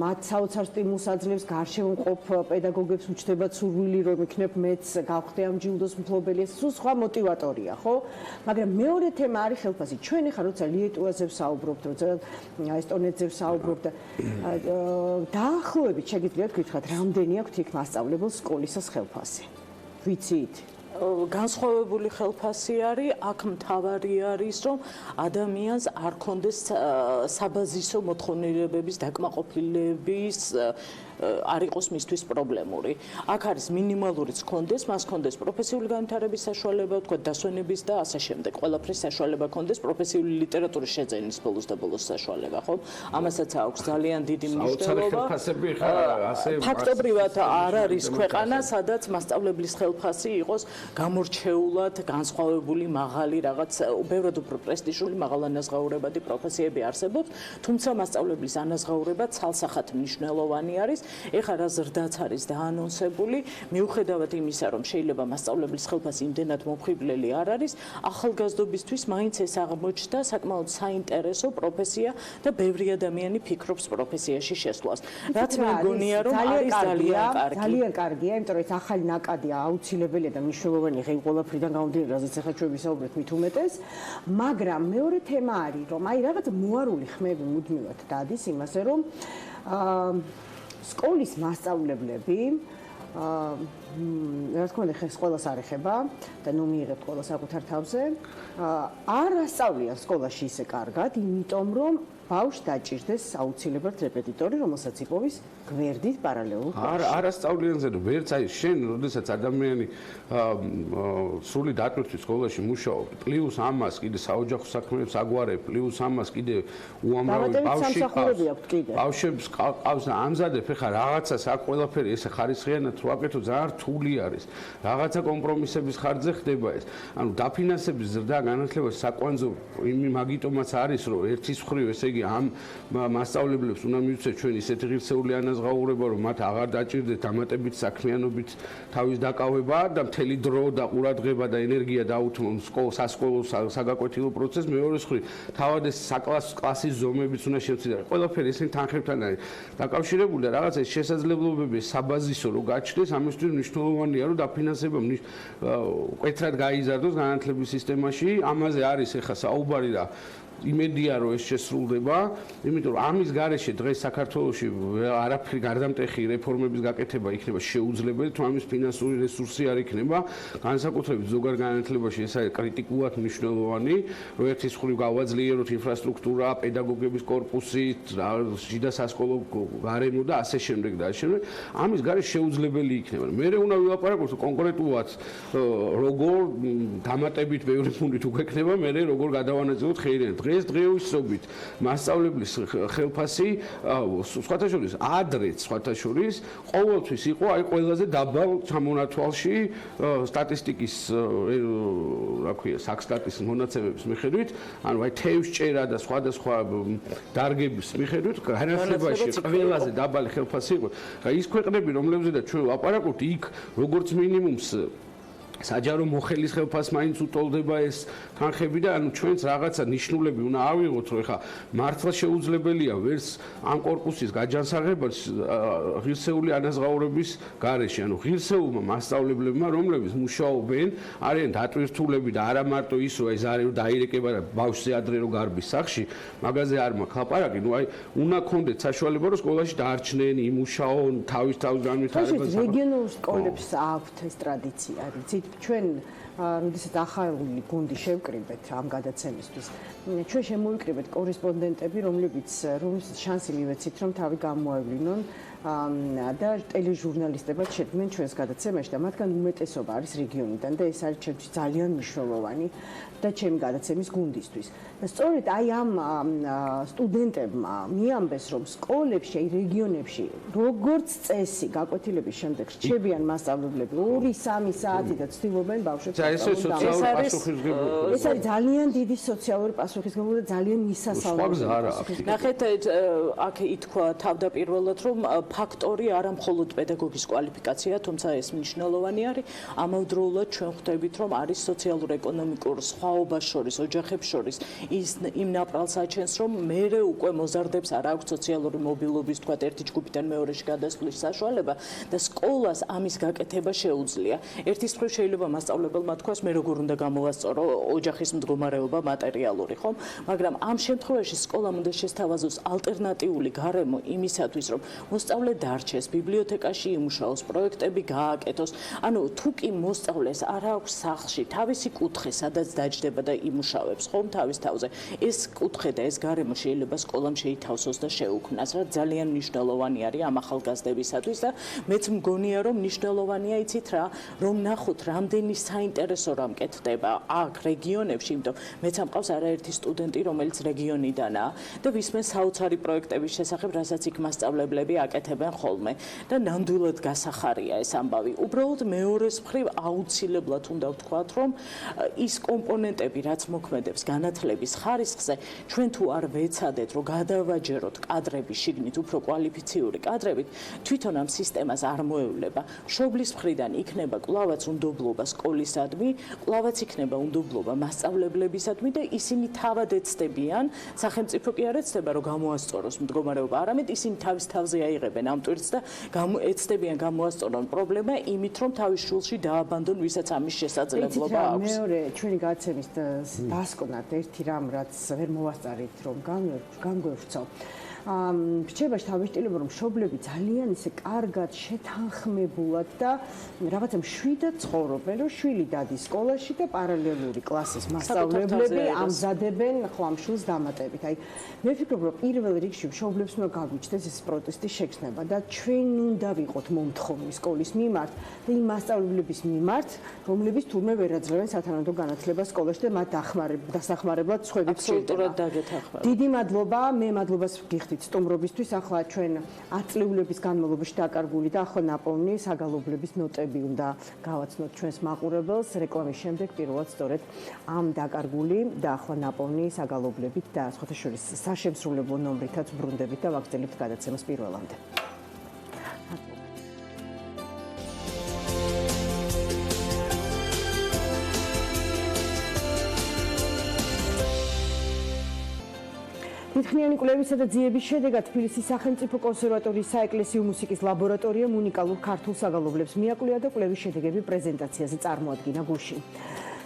მათ საოცარ სტიმულს აძლევს გარშემო მყოფ პედაგოგებს უჩნდებათ სურვილი რომ იქნებ მეც გავხდე ამ ჯილდოს მფლობელი, ეს სულ სხვა мотиваტორია, ხო? მაგრამ მეორე თემა არის ხელფასი. ჩვენ ახლა როცა ლიეტუაზე ვსაუბრობთ, როცა ესტონეთზე ვსაუბრობთ და დაახლოებით შეგიძლიათ გითხრათ, რამდენი აქვს იქ მასწავლებელს სკოლისას ხელფასი? ვიცით? განსხვავებული ხელფასი არის, აქ მთავარი არის, რომ ადამიანს არ კონდეს საბაზისო მოთხოვნილებების დაკმაყოფილების არ იყოს მისთვის პრობლემური. აქ არის მინიმალურიც კონდეს, მას კონდეს პროფესიული განვითარების საშუალება, თქვა დასვენების და ასე შემდეგ. ყველაფრის საშუალება კონდეს, პროფესიული ლიტერატურის შეძენის ბოლოს და ბოლოს საშუალება, ხო? ამასაც აქვს ძალიან დიდი მნიშვნელობა. ფაქტობრივად არ არის ქვეყანა, სადაც მასწავლებლის ხელფასი იყოს გამორჩეულად განსხვავებული მაღალი რაღაც ბევრად უფრო პრესტიჟული მაღალანაზღაურებადი პროფესიები არსებობს, თუმცა მასწავლებლის ანაზღაურება ცალსახად მნიშვნელოვანი არის. ეხლა რა ზრდაც არის დაანონსებული, მიუხედავად იმისა, რომ შეიძლება მასწავლებლის ხელფასი იმდენად მომხიბვლელი არ არის, ახალგაზრდობისთვის მაინც ეს აღმოჩნდა საკმაოდ საინტერესო პროფესია და ბევრი ადამიანი ფიქრობს პროფესიაში შესვლას. რაც მე მგონია, რომ არის ძალიან კარგია, იმიტომ რომ ეს ახალი ნაკადია აუცილებელია და მნიშვნელოვანია ღირ ყველაფრიდან გამომდინარე, რაზეც ახლა ჩვენ ვისაუბრეთ მით უმეტეს, მაგრამ მეორე თემა არის, რომ აი რაღაც მოარული ხმები მუდმივად დადის იმაზე, რომ სკოლის მასწავლებლები რა თქმა უნდა ხეს ყველას არ ეხება და ნუ მიიღებთ ყველა საკუთარ თავზე არ ასწავლიან სკოლაში ისე კარგად, იმიტომ რომ ბავშვს დაჭირდეს აუცილებლად რეპეტიტორი, რომელსაც იპოვის გვერდით პარალელურ კლასში. არ ასწავლიანზე და ვერც აი შენ, როდესაც ადამიანი სრული დატვირთვით სკოლაში მუშაობს, პლუს ამას კიდე საოჯახო საქმეებს აგვარებ, პლუს ამას კიდე უამრავი ბავშვებს ყავს და ამზადებ, ეხლა რაღაცას აქ ყველაფერი ესე ხარისხიანად რო აკეთო, ძალიან რთული არის. რაღაცა კომპრომისების ხარჯზე ხდება ეს. ანუ დაფინანსების ზრდა განათლებაში საკვანძო მაგიტომაც არის, რომ ერთის მხრივ ესე ამ მასწავლებლებს უნდა მივცეთ ჩვენ ისეთი ღირსეული ანაზღაურება, რომ მათ აღარ დაჭირდეთ დამატებით საქმიანობით თავის დაკავება და მთელი დრო და ყურადღება და ენერგია დაუთმონ სასკოლო საგაკვეთილო პროცესს. მეორე მხრივ, თავად ეს კლასის ზომებიც უნდა შევცდეთ. ყველაფერი ესენი თანხებთან არის დაკავშირებული და რაღაც ეს შესაძლებლობები საბაზისო რო გაჩნდეს, ამისთვის მნიშვნელოვანია, რომ დაფინანსება მკვეთრად გაიზარდოს განათლების სისტემაში. ამაზე არის ეხლა საუბარი და იმედია რომ ეს შესრულდება, იმიტომ რომ ამის გარეშე დღეს საქართველოში არაფერი გარდამტეხი რეფორმების გაკეთება იქნება შეუძლებელი, თუ ამის ფინანსური რესურსი არ იქნება, განსაკუთრებით ზოგადად განათლებაში ეს არის კრიტიკულად მნიშვნელოვანი, რომ ერთის მხრივ გავაძლიეროთ ინფრასტრუქტურა, პედაგოგების კორპუსი, შიდა სასკოლო გარემო და ასე შემდეგ და ასე შემდეგ. ამის გარეშე შეუძლებელი იქნება. მე უნდა ვილაპარაკოთ კონკრეტულად როგორ დამატებით ბევრი ფუნდით უგექნება, მე როგორ გადავანაწილოთ ხეირიანად. დღესდღეობით მასწავლებლის ხელფასი სხვათა შორის ადრეც ყოველთვის იყო აი ყველაზე დაბალ ჩამონათვალში სტატისტიკის რა ქვია საქსტატის მონაცემების მიხედვით, ანუ აი თევზჭერა და სხვადასხვა დარგების მიხედვით განათლებაში ყველაზე დაბალი ხელფასი იყო. ის ქვეყნები, რომლებზედაც ჩვენ ვაპარაკობთ, იქ როგორც მინიმუმს საჯარო მოხელის ხელფასს მაინც უტოლდება ეს თანხები და ანუ ჩვენც რაღაცა ნიშნულები უნდა ავიღოთ, რომ ეხა მართლა შეუძლებელია ვერც ამ კორპუსის გაჯანსაღებას ღირსეული ანაზღაურების გარეშე, ანუ ღირსეულმა მასწავლებლებმა, რომლებიც მუშაობენ, არიან დატვირთულები და არა მარტო ის, რომ ეს არის დაირეკება და ბავშვზე ადრე რო გარბის სახში, მაგაზე არ მაქვს ლაპარაკი, ნუ აი უნდა ქონდეთ საშუალება, რომ სკოლაში დაარჩნენ, იმუშაონ, თავის განვითარებას. რეგიონულ სკოლებს აქვთ ეს ტრადიცია, რიცით ჩვენ როდესაც ახალი გუნდი შევკრიბეთ ამ გადაცემისთვის, ჩვენ შემოვიკრიბეთ კორესპონდენტები, რომლებიც შანსი მივეცით, რომ თავი გამოევლინონ და ტელეჟურნალისტებად შედგნენ ჩვენს გადაცემაში და მათგან უმეტესობა არის რეგიონიდან და ეს არის ჩემთვის ძალიან მნიშვნელოვანი და ჩემი გადაცემის გუნდისთვის. და სწორედ აი ამ სტუდენტებმა მიამბეს, რომ სკოლებში, აი რეგიონებში, როგორც წესი, გაკვეთილების შემდეგ რჩებიან მასწავლებლები 2-3 საათი და ცდილობენ ბავშვებს ეს არის ძალიან დიდი სოციალური პასუხისმგებლობა და ძალიან მისასალმები. ნახეთ, აქ ითქვა თავდაპირველად, რომ ფაქტორი არა მხოლოდ პედაგოგის კვალიფიკაცია, თუმცა ეს მნიშვნელოვანი არის. ამავდროულად ჩვენ ხვდებით, რომ არის სოციალურ-ეკონომიკურ სხვაობას შორის, ოჯახებს შორის იმ ნაპრალს აჩენს, რომ მერე უკვე მოზარდებს არ აქვს სოციალური მობილობის, თქვა ერთი ჯგუფიდან მეორეში გადასვლის საშუალება და სკოლას ამის გაკეთება შეუძლია. ერთის მხრივ შეიძლება მასწავლებელმა თქვას, მე როგორ უნდა გამოვასწორო ოჯახის მდგომარეობა მატერიალური, ხომ? მაგრამ ამ შემთხვევაში სკოლამ უნდა შესთავაზოს ალტერნატიული გარემო იმისათვის, რომ მოსწავლე დარჩეს, ბიბლიოთეკაში იმუშაოს, პროექტები გააკეთოს. ანუ თუ კი მოსწავლეს არ აქვს სახლში თავისი კუთხე, სადაც დაჯდება და იმუშავებს, ხომ თავის თავზე. ეს კუთხე და ეს გარემო შეიძლება სკოლამ შეითავსოს და შეუქმნას, რა ძალიან მნიშვნელოვანი არის ამ ახალგაზრდებისათვის და მეც მგონია, რომ მნიშვნელოვანია იცით რა, რომ ნახოთ რამდენი საინტერესო რამ კეთდება აქ რეგიონებში, იმიტომ მეც ამყავს არაერთი სტუდენტი, რომელიც რეგიონიდანაა და ვისმენ საოცარი პროექტების შესახებ, რასაც იქ მასწავლებლები აკეთებენ ხოლმე და ნამდვილად გასახარია ეს ამბავი. უბრალოდ მეორეს მხრივ აუცილებლად უნდა ვთქვათ, რომ ის კომპონენტები, რაც მოქმედებს განათლების ხარისხზე, ჩვენ თუ არ ვეცადეთ, რომ გადავაჯეროთ კადრები შიგნით, უფრო კვალიფიციური კადრებით, თვითონ ამ სისტემას არ მოევლება. მშობლის მხრიდან იქნება კვლავაც უნდობლობა სკოლისადმი, კვლავაც იქნება უნდობლობა მასწავლებლებისადმი და ისინი თავად ეცდებიან, სახელმწიფო კი არ ეცდება, რომ გამოასწოროს მდგომარეობა, არამედ ისინი თავის თავზე აიღებენ ამ ტვირთს და ეცდებიან გამოასწორონ პრობლემა იმით, რომ თავის შულში დააბანდონ, ვისაც ამის შესაძლებლობა აქვს. მეორე ჩვენი გადაცემის დასკვნად ერთი რამ, რაც ვერ მოვასწარით, რომ განგვევრცო. რჩებაში თავისტილება, რომ მშობლები ძალიან ისე კარგად შეთანხმებულად და რაღაცა მშვიდად ცხოვრობენ, რომ შვილი დადის სკოლაში და პარალელური კლასის მასწავლებლები ამზადებენ ხლამშულს დამატებით. აი, მე ვფიქრობ, რომ პირველ რიგში მშობლებს უნდა გაგვიჩნდეს ეს პროტესტის შეგრძნება და ჩვენ უნდა ვიყოთ მომთხოვნი სკოლის მიმართ და იმ მასწავლებლების მიმართ, რომლებიც თურმე ვერ აძლევენ სათანადო განათლებას სკოლაში და მათ დასახმარებლად სხვებიც შეუძლია. დიდი მადლობა, მე მადლობას ვგიხდით სტუმრობისთვის. ახლა ჩვენ 10 წლების განმავლობაში დაკარგული და ახლა ნაპოვნი საგალობლების ნოტები უნდა გავაცნოთ ჩვენს მაყურებელს. რეკლამის შემდეგ პირველად სწორედ ამ დაკარგული და ახლა ნაპოვნი საგალობლებით და სხვათა შორის საშემსრულებლო ნომრითაც ბრუნდებით და ვაგრძელებთ გადაცემას პირველამდე. თითქმიანი კვლევისა და ძიების შედეგად თბილისის სახელმწიფო კონსერვატორიის საეკლესიო მუსიკის ლაბორატორიამ უნიკალურ ქართულ საგალობლებს მიაკვლია და კვლევის შედეგები პრეზენტაციაზე წარმოადგინა გუშინ.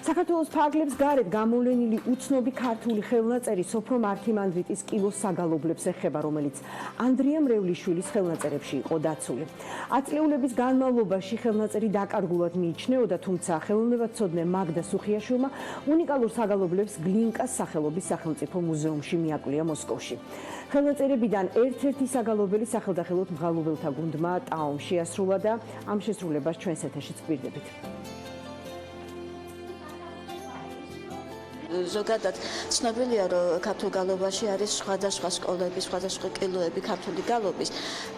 საქართველოს ფარგლებს გარეთ გამოვლენილი უცნობი ქართული ხელნაწერი სოფრო მართიმანდრიტის კილოს საგალობლებს ეხება, რომელიც ანდრია მრევლიშვილის ხელნაწერებში იყო დაცული. 10 წლეულების განმავლობაში ხელნაწერი დაკარგულად მიიჩნეოდა, თუმცა ხელოვნებაცოდნე მაგდა სუხიაშვილმა უნიკალურ საგალობლებს გლინკას სახელობის სახელმწიფო მუზეუმში მიაკვლია მოსკოვში. ხელნაწერებიდან ერთ-ერთი საგალობელი სახელდახელოდ მღალობელთა გუნდმა ტაომ შეასრულა და ამ შესრულებას ჩვენს ეთერშიც გვირდებით. ზოგადად ცნობილია, რომ ქართულ გალობაში არის სხვადასხვა სკოლები, სხვადასხვა კილოები ქართული გალობის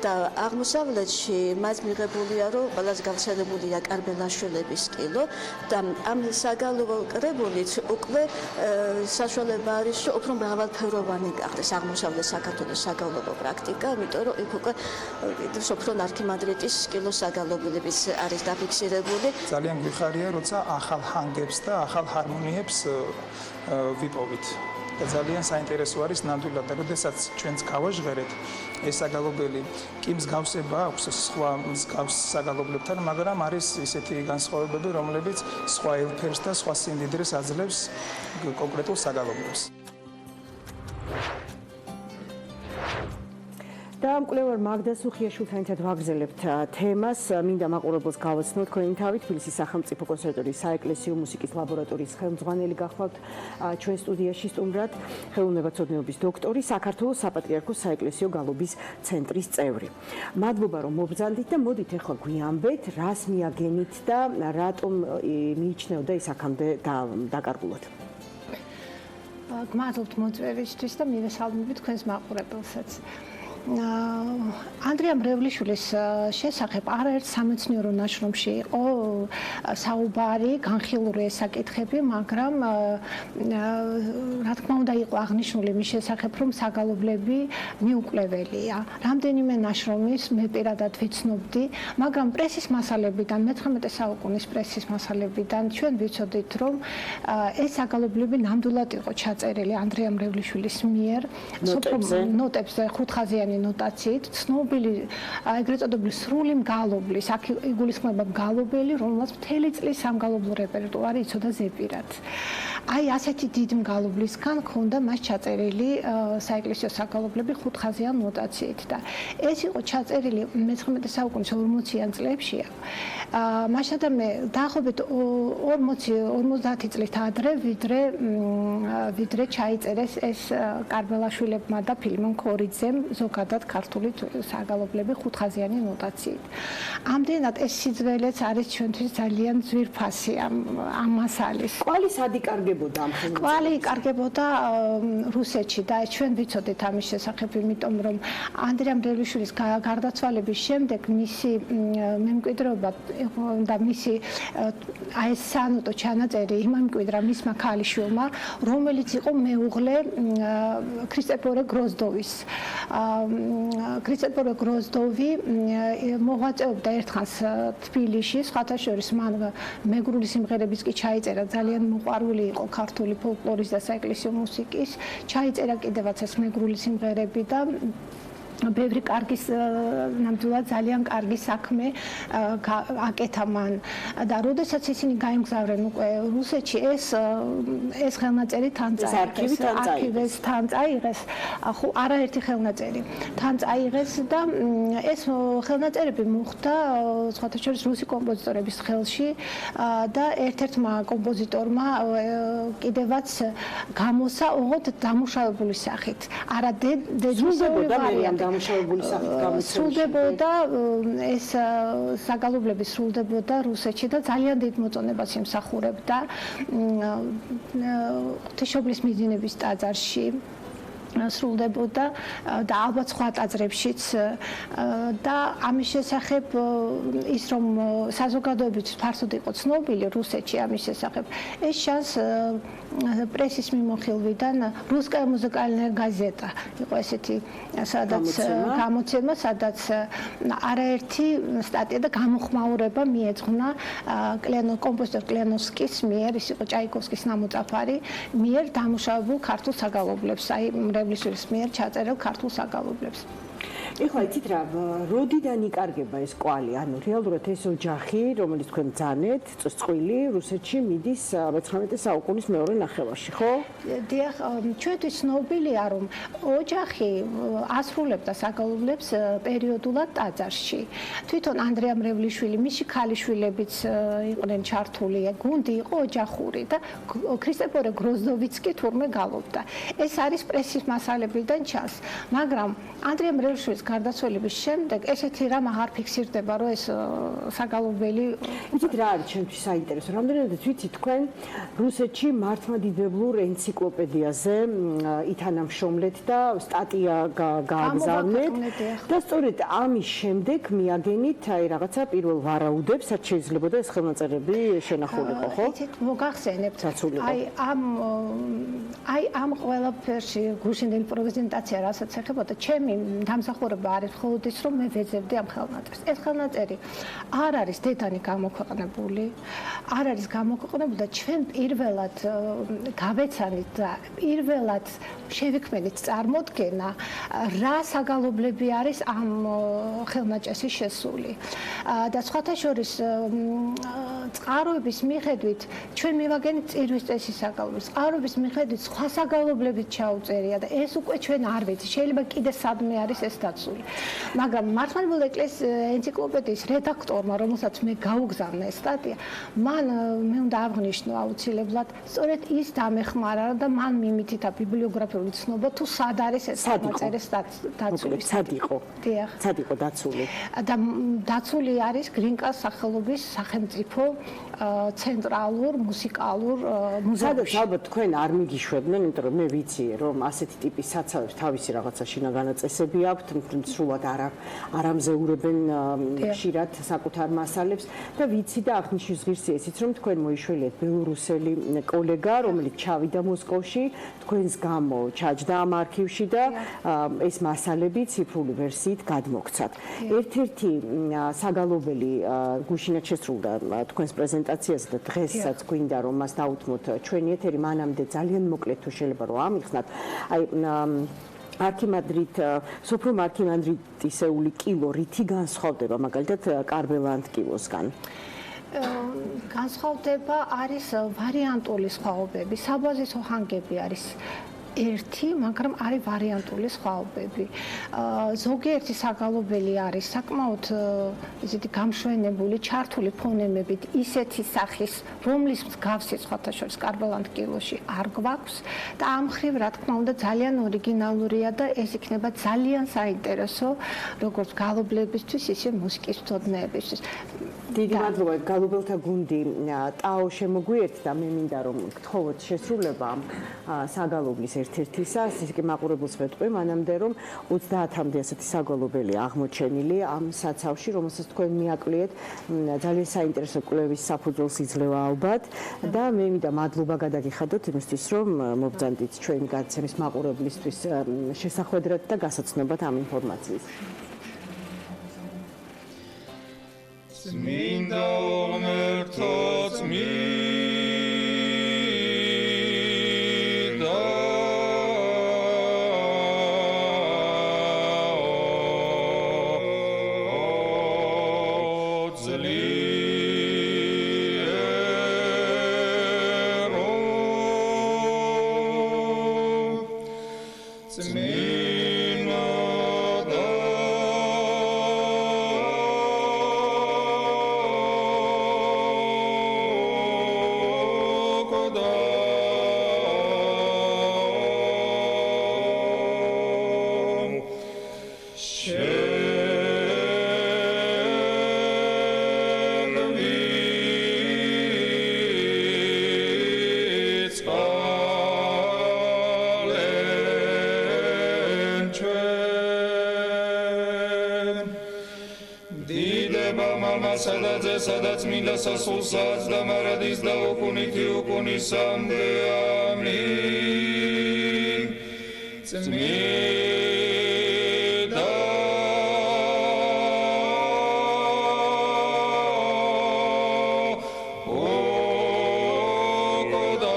და აღმოსავლეთში მას მიღებულია, რომ ყველაზე გავრცელებულია კარბელაშვილების კილო და ამ საგალობო კრებულით უკვე საშუალება არის, რომ უფრო მრავალფეროვანი გახდეს აღმოსავლეთ საქართველოს საგალობო პრაქტიკა, იმიტომ რომ იქ უკვე სოფრო მართიმანდრიტის კილოს საგალობლების არის დაფიქსირებული. ძალიან გვიხარია, როცა ახალ ჰანგებს და ახალ ჰარმონიებს ვიპოვით და ძალიან საინტერესო არის ნამდვილად და როდესაც ჩვენც გავაჟღერეთ ეს საგალობელი კი მსგავსება აქვს სხვა მსგავს საგალობლებთან, მაგრამ არის ისეთი განსხვავებები, რომლებიც სხვა ელფერს და სხვა სიმდიდრეს აძლევს კონკრეტულ საგალობლებს. და მკვლევარ მაგდა სუხიაშვილთან ერთად ვაგრძელებთ თემას. მინდა მაყურებელს გავაცნოთ თქვენი თავით. თბილისის სახელმწიფო კონსერვატორიის საეკლესიო მუსიკის ლაბორატორიის ხელმძღვანელი გახლავთ ჩვენ სტუდიაში სტუმრად, ხელოვნებაცოდნეობის დოქტორი, საქართველოს საპატრიარქოს საეკლესიო გალობის ცენტრის წევრი. მადლობა რომ მობრძანდით და მოდით ახლა გვიამბეთ, რას მიაგენით და რატომ მიიჩნეოდა ის აქამდე დაკარგულად. გმადლობთ მოწვევისთვის და მივესალმებით თქვენს მაყურებელსაც. ანდრია მრევლიშვილის შესახებ არაერთ სამეცნიერო ნაშრომში იყო საუბარი, განხილული ეს საკითხები, მაგრამ რა თქმა უნდა იყო აღნიშნული მის შესახებ, რომ საგალობლები მიუკლებელია. რამდენიმე ნაშრომის მე პირადად ვიცნობდი, მაგრამ პრესის მასალებიდან, მე-19 საუკუნის პრესის მასალებიდან ჩვენ ვიცოდით, რომ ეს საგალობლები ნამდვილად იყო ჩაწერილი ანდრია მრევლიშვილის მიერ ნოტებზე 5 ხაზიანი ნოტაციით, ცნობილი ეგრეთ წოდებული სრული მგალობლის, აქ იგულისხმება მგალობელი, რომელსაც მთელი წლის სამგალობლო რეპერტუარი იცოდა ზეპირად. აი ასეთი დიდი მგალობლისგან ჰქონდა მას ჩაწერილი საეკლესიო საგალობლები 5 ხაზიან ნოტაციით და ეს იყო ჩაწერილი მე-19 საუკუნის 40-იან წლებშია. მაშინ და მე დაახლოებით 40 წლით ადრე, ვიდრე ჩაიწერეს ეს კარბელაშვილებმა და ფილიმონ ქორიძემ ზოგადად ქართული საგალობლები 5 ხაზიანი ნოტაციით. ამდენად ეს სიძველეც არის ჩვენთვის ძალიან ძვირფასი ამ მასალის. კვალი სად იკარგებოდა ამ ხელნაწერებს? კვალი იკარგებოდა რუსეთში და ჩვენ ვიცოდით ამის შესახებ, იმიტომ რომ ანდრია მრევლიშვილის გარდაცვალების შემდეგ მისი მემკვიდრეობა და მისი აი ეს სანოტო ჩანაწერი იმემკვიდრა მისმა ქალიშვილმა, რომელიც იყო მეუღლე ქრისტეფორე გროზდოვის. ქრისტეფორე გროზდოვი მოღვაწეობდა ერთხანს თბილისში, სხვათა შორის მან მეგრული სიმღერებიც კი ჩაიწერა, ძალიან მოყვარული იყო ქართული ფოლკლორის და საეკლესიო მუსიკის, ჩაიწერა კიდევაც ეს მეგრული სიმღერები და ბევრი კარგის ნამდვილად ძალიან კარგი საქმე აკეთა მან და როდესაც ისინი გაემგზავრნენ უკვე რუსეთში ეს ხელნაწერი თან არქივს თან წაიღეს ხო არაერთი ხელნაწერი თან წაიღეს და ეს ხელნაწერები მოხვდა სხვათა შორის რუსი კომპოზიტორების ხელში და ერთ-ერთმა კომპოზიტორმა კიდევაც გამოსა ოღონდ დამუშავებული სახით არა დედმისეული ვარიანტი სრულდებოდა ეს საგალობლები სრულდებოდა რუსეთში და ძალიან დიდ მოწონებას იმსახურებდა ღვთისმშობლის მიძინების ტაძარში სრულდებოდა და ალბათ სხვა ტაძრებშიც და ამის შესახებ ის რომ საზოგადოებით ფართოდ იყო ცნობილი რუსეთში ამის შესახებ ეს შანს პრესის მიმოხილვიდან რუსკая музыкальная газета იყო ესეთი სადაც გამოცემა სადაც არაერთი სტატია და გამოხმაურება მიეძღვნა კომპოზიტორ კლენოვსკის მიერ ის იყო ჭაიკოვსკის ნამოწაფარი მიერ დამუშავებულ ქართულ საგალობლებს აი მრევლიშვილის მიერ ჩაწერილ ქართულ საგალობლებს ეხლა იცით რა, როდიდან იკარგება ეს კვალი? ანუ რეალურად ეს ოჯახი, რომელიც თქვენ ბრძანეთ, წყვილი რუსეთში მიდის 19 საუკუნის მეორე ნახევარში, ხო? დიახ, ჩვენთვის ცნობილია, რომ ოჯახი ასრულებდა საგალობლებს პერიოდულად ტაძარში. თვითონ ანდრია მრევლიშვილი, მისი ქალიშვილებიც იყვნენ ჩართული, გუნდი იყო ოჯახური და ქრისტეფორე გროზდოვიც კი თურმე გალობდა. ეს არის პრესის მასალებიდან ჩანს, მაგრამ ანდრია მრევლიშვილის გარდაცვალების შემდეგ ესეთი რამ აღარ ფიქსირდება, რომ ეს საგალობელი იცით რა არის ჩემთვის საინტერესო, რამდენადაც ვიცი თქვენ რუსეთში მართლმადიდებლურ ენციკლოპედიაზე ითანამშრომლეთ და სტატია გააგზავნეთ და სწორედ ამის შემდეგ მიაგენით აი რაღაცა პირველ ვარაუდებს, რაც შეიძლება ეს ხელნაწერები შენახულიყო, ხო? იცით, მოგახსენებთ, დაცულიყო. აი ამ ყველაფერში გუშინდელი პრეზენტაცია რასაც ეხებოდა, ჩემი დამსახურება არის მხოლოდ ის, რომ მე ვეძებდი ამ ხელნაწერს. ეს ხელნაწერი არ არის დედანი გამოქვეყნებული, არ არის გამოქვეყნებული და ჩვენ პირველად გავეცანით და პირველად შევიქმნით წარმოდგენა, რა საგალობლები არის ამ ხელნაწერში შესული. და სხვათა შორის წყაროების მიხედვით ჩვენ მივაგენით წირვის წესის საგალობლებს, წყაროების მიხედვით სხვა საგალობლებით ჩაუწერია და ეს უკვე ჩვენ არ ვიცი, შეიძლება კიდე სადმე არის ეს დაცული. მაგრამ მართლმადიდებლური ეკლესიის ენციკლოპედიის რედაქტორმა, რომელსაც მე გაუგზავნე სტატია, მან მე უნდა აღვნიშნო აუცილებლად, სწორედ ის დამეხმარა და მან მიმითითა ბიბლიოგრაფიული ცნობა თუ სად არის ეს ხელნაწერის დაცული. სად იყო? დიახ. სად იყო დაცული? და დაცული არის გრინკას სახელობის სახელმწიფო ცენტრალურ მუსიკალურ მუზეუმში. ალბათ თქვენ არ მიგიშვებდნენ, იმიტომ რომ მე ვიცი, რომ ასეთი ტიპის საცავებს თავისი რაღაცა შინაგანა წესები აქვთ, სრულად არ ამზეურებენ ხშირად საკუთარ მასალებს და ვიცი და აღნიშნვის ღირსია ისიც, რომ თქვენ მოიშველიეთ ბელორუსელი კოლეგა, რომელიც ჩავიდა მოსკოვში, თქვენს გამო ჩაჯდა ამ არქივში და ეს მასალები ციფრული ვერსიით გადმოგცათ. ერთ-ერთი საგალობელი გუშინაც შესრულდა თქვენს პრეზენტაციაზე და დღესაც გვინდა რომ მას დაუთმოთ ჩვენი ეთერი, მანამდე ძალიან მოკლედ თუ შეიძლება რომ ამიხსნათ. აი არქიმანდრიტ, სოფრო არქიმანდრიტისეული კილო რითი განსხვავდება მაგალითად კარბელანდ კილოსგან? განსხვავდება არის ვარიანტული სხვაობები, საბაზისო ჰანგები არის ერთი, მაგრამ არის ვარიანტული სხვაობები. ზოგიერთი საგალობელი არის საკმაოდ ისეთი გამშვენებული, ჩართული ფონემებით, ისეთი სახის, რომლის მსგავსი სხვათა შორის კარბელანდ კილოში არ გვაქვს და ამ მხრივ, რა თქმა უნდა, ძალიან ორიგინალურია და ეს იქნება ძალიან საინტერესო, როგორც გალობლებისთვის, ისე მუსიკის მცოდნეებისთვის. დიდი მადლობა, გალობელთა გუნდი ტაო შემოგვიერთდა და მე მინდა რომ გთხოვოთ შესრულება ამ საგალობლის ერთ-ერთისა, ის კი მაყურებელს ვეტყვი, მანამდე რომ 30-მდე ასეთი საგალობელი აღმოჩენილი ამ საცავში, რომელსაც თქვენ მიაკლიეთ, ძალიან საინტერესო კვლევის საფუძველს იძლევა ალბათ და მე მინდა მადლობა გადაგიხადოთ იმისთვის, რომ მობრძანდით ჩვენი გადაცემის მაყურებლისთვის შესახვედრად და გასაცნობად ამ ინფორმაციის. Წმინდა ღმერთო წმინდა სადაც მინდა სასულსაც და მარადის და უკუნითი უკუნისამდე ამინ. წმინდა ოკოდა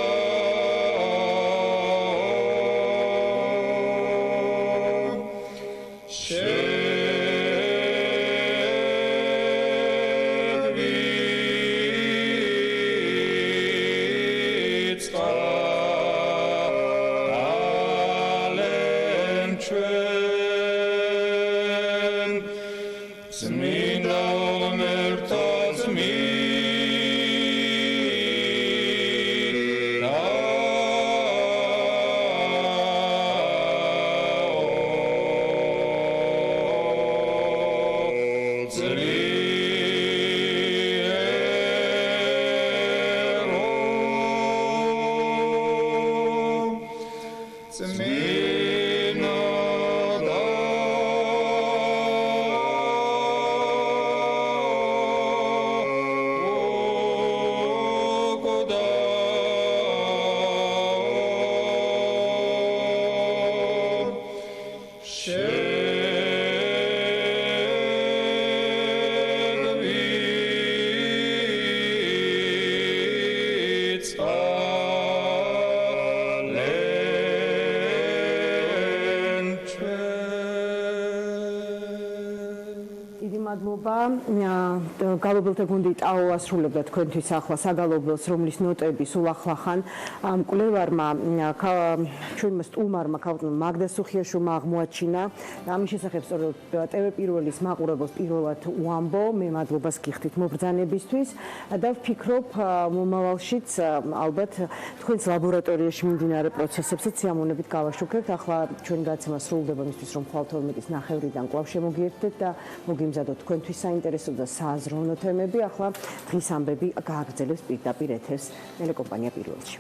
ჩვენ წმინდა ღმერთო გალობელთა გუნდი ტაო ასრულებდა თქვენთვის ახლა საგალობელს, რომლის ნოტები სულ ახლახან მკვლევარმა ჩვენმა სტუმარმა მაგდა სუხიაშვილმა აღმოაჩინა. ამის შესახებ სწორედ TV პირველის მაყურებელს პირველად უამბო, მე მადლობას გიხდით მობრძანებისთვის და ვფიქრობ მომავალშიც ალბათ თქვენს ლაბორატორიაში მიმდინარე პროცესებსაც სიამოვნებით გავაშუქებთ. ახლა ჩვენი გადაცემა სრულდება მისთვის რომ ხვალ 12-ის ნახევრიდან კვლავ შემოგიერთდეთ და მოგიმზადოთ თქვენთვის საინტერესო და სააზროვნო თემები. ახლა დღის ამბები გააგრძელებს პირდაპირ ეთერს ტელეკომპანია პირველში.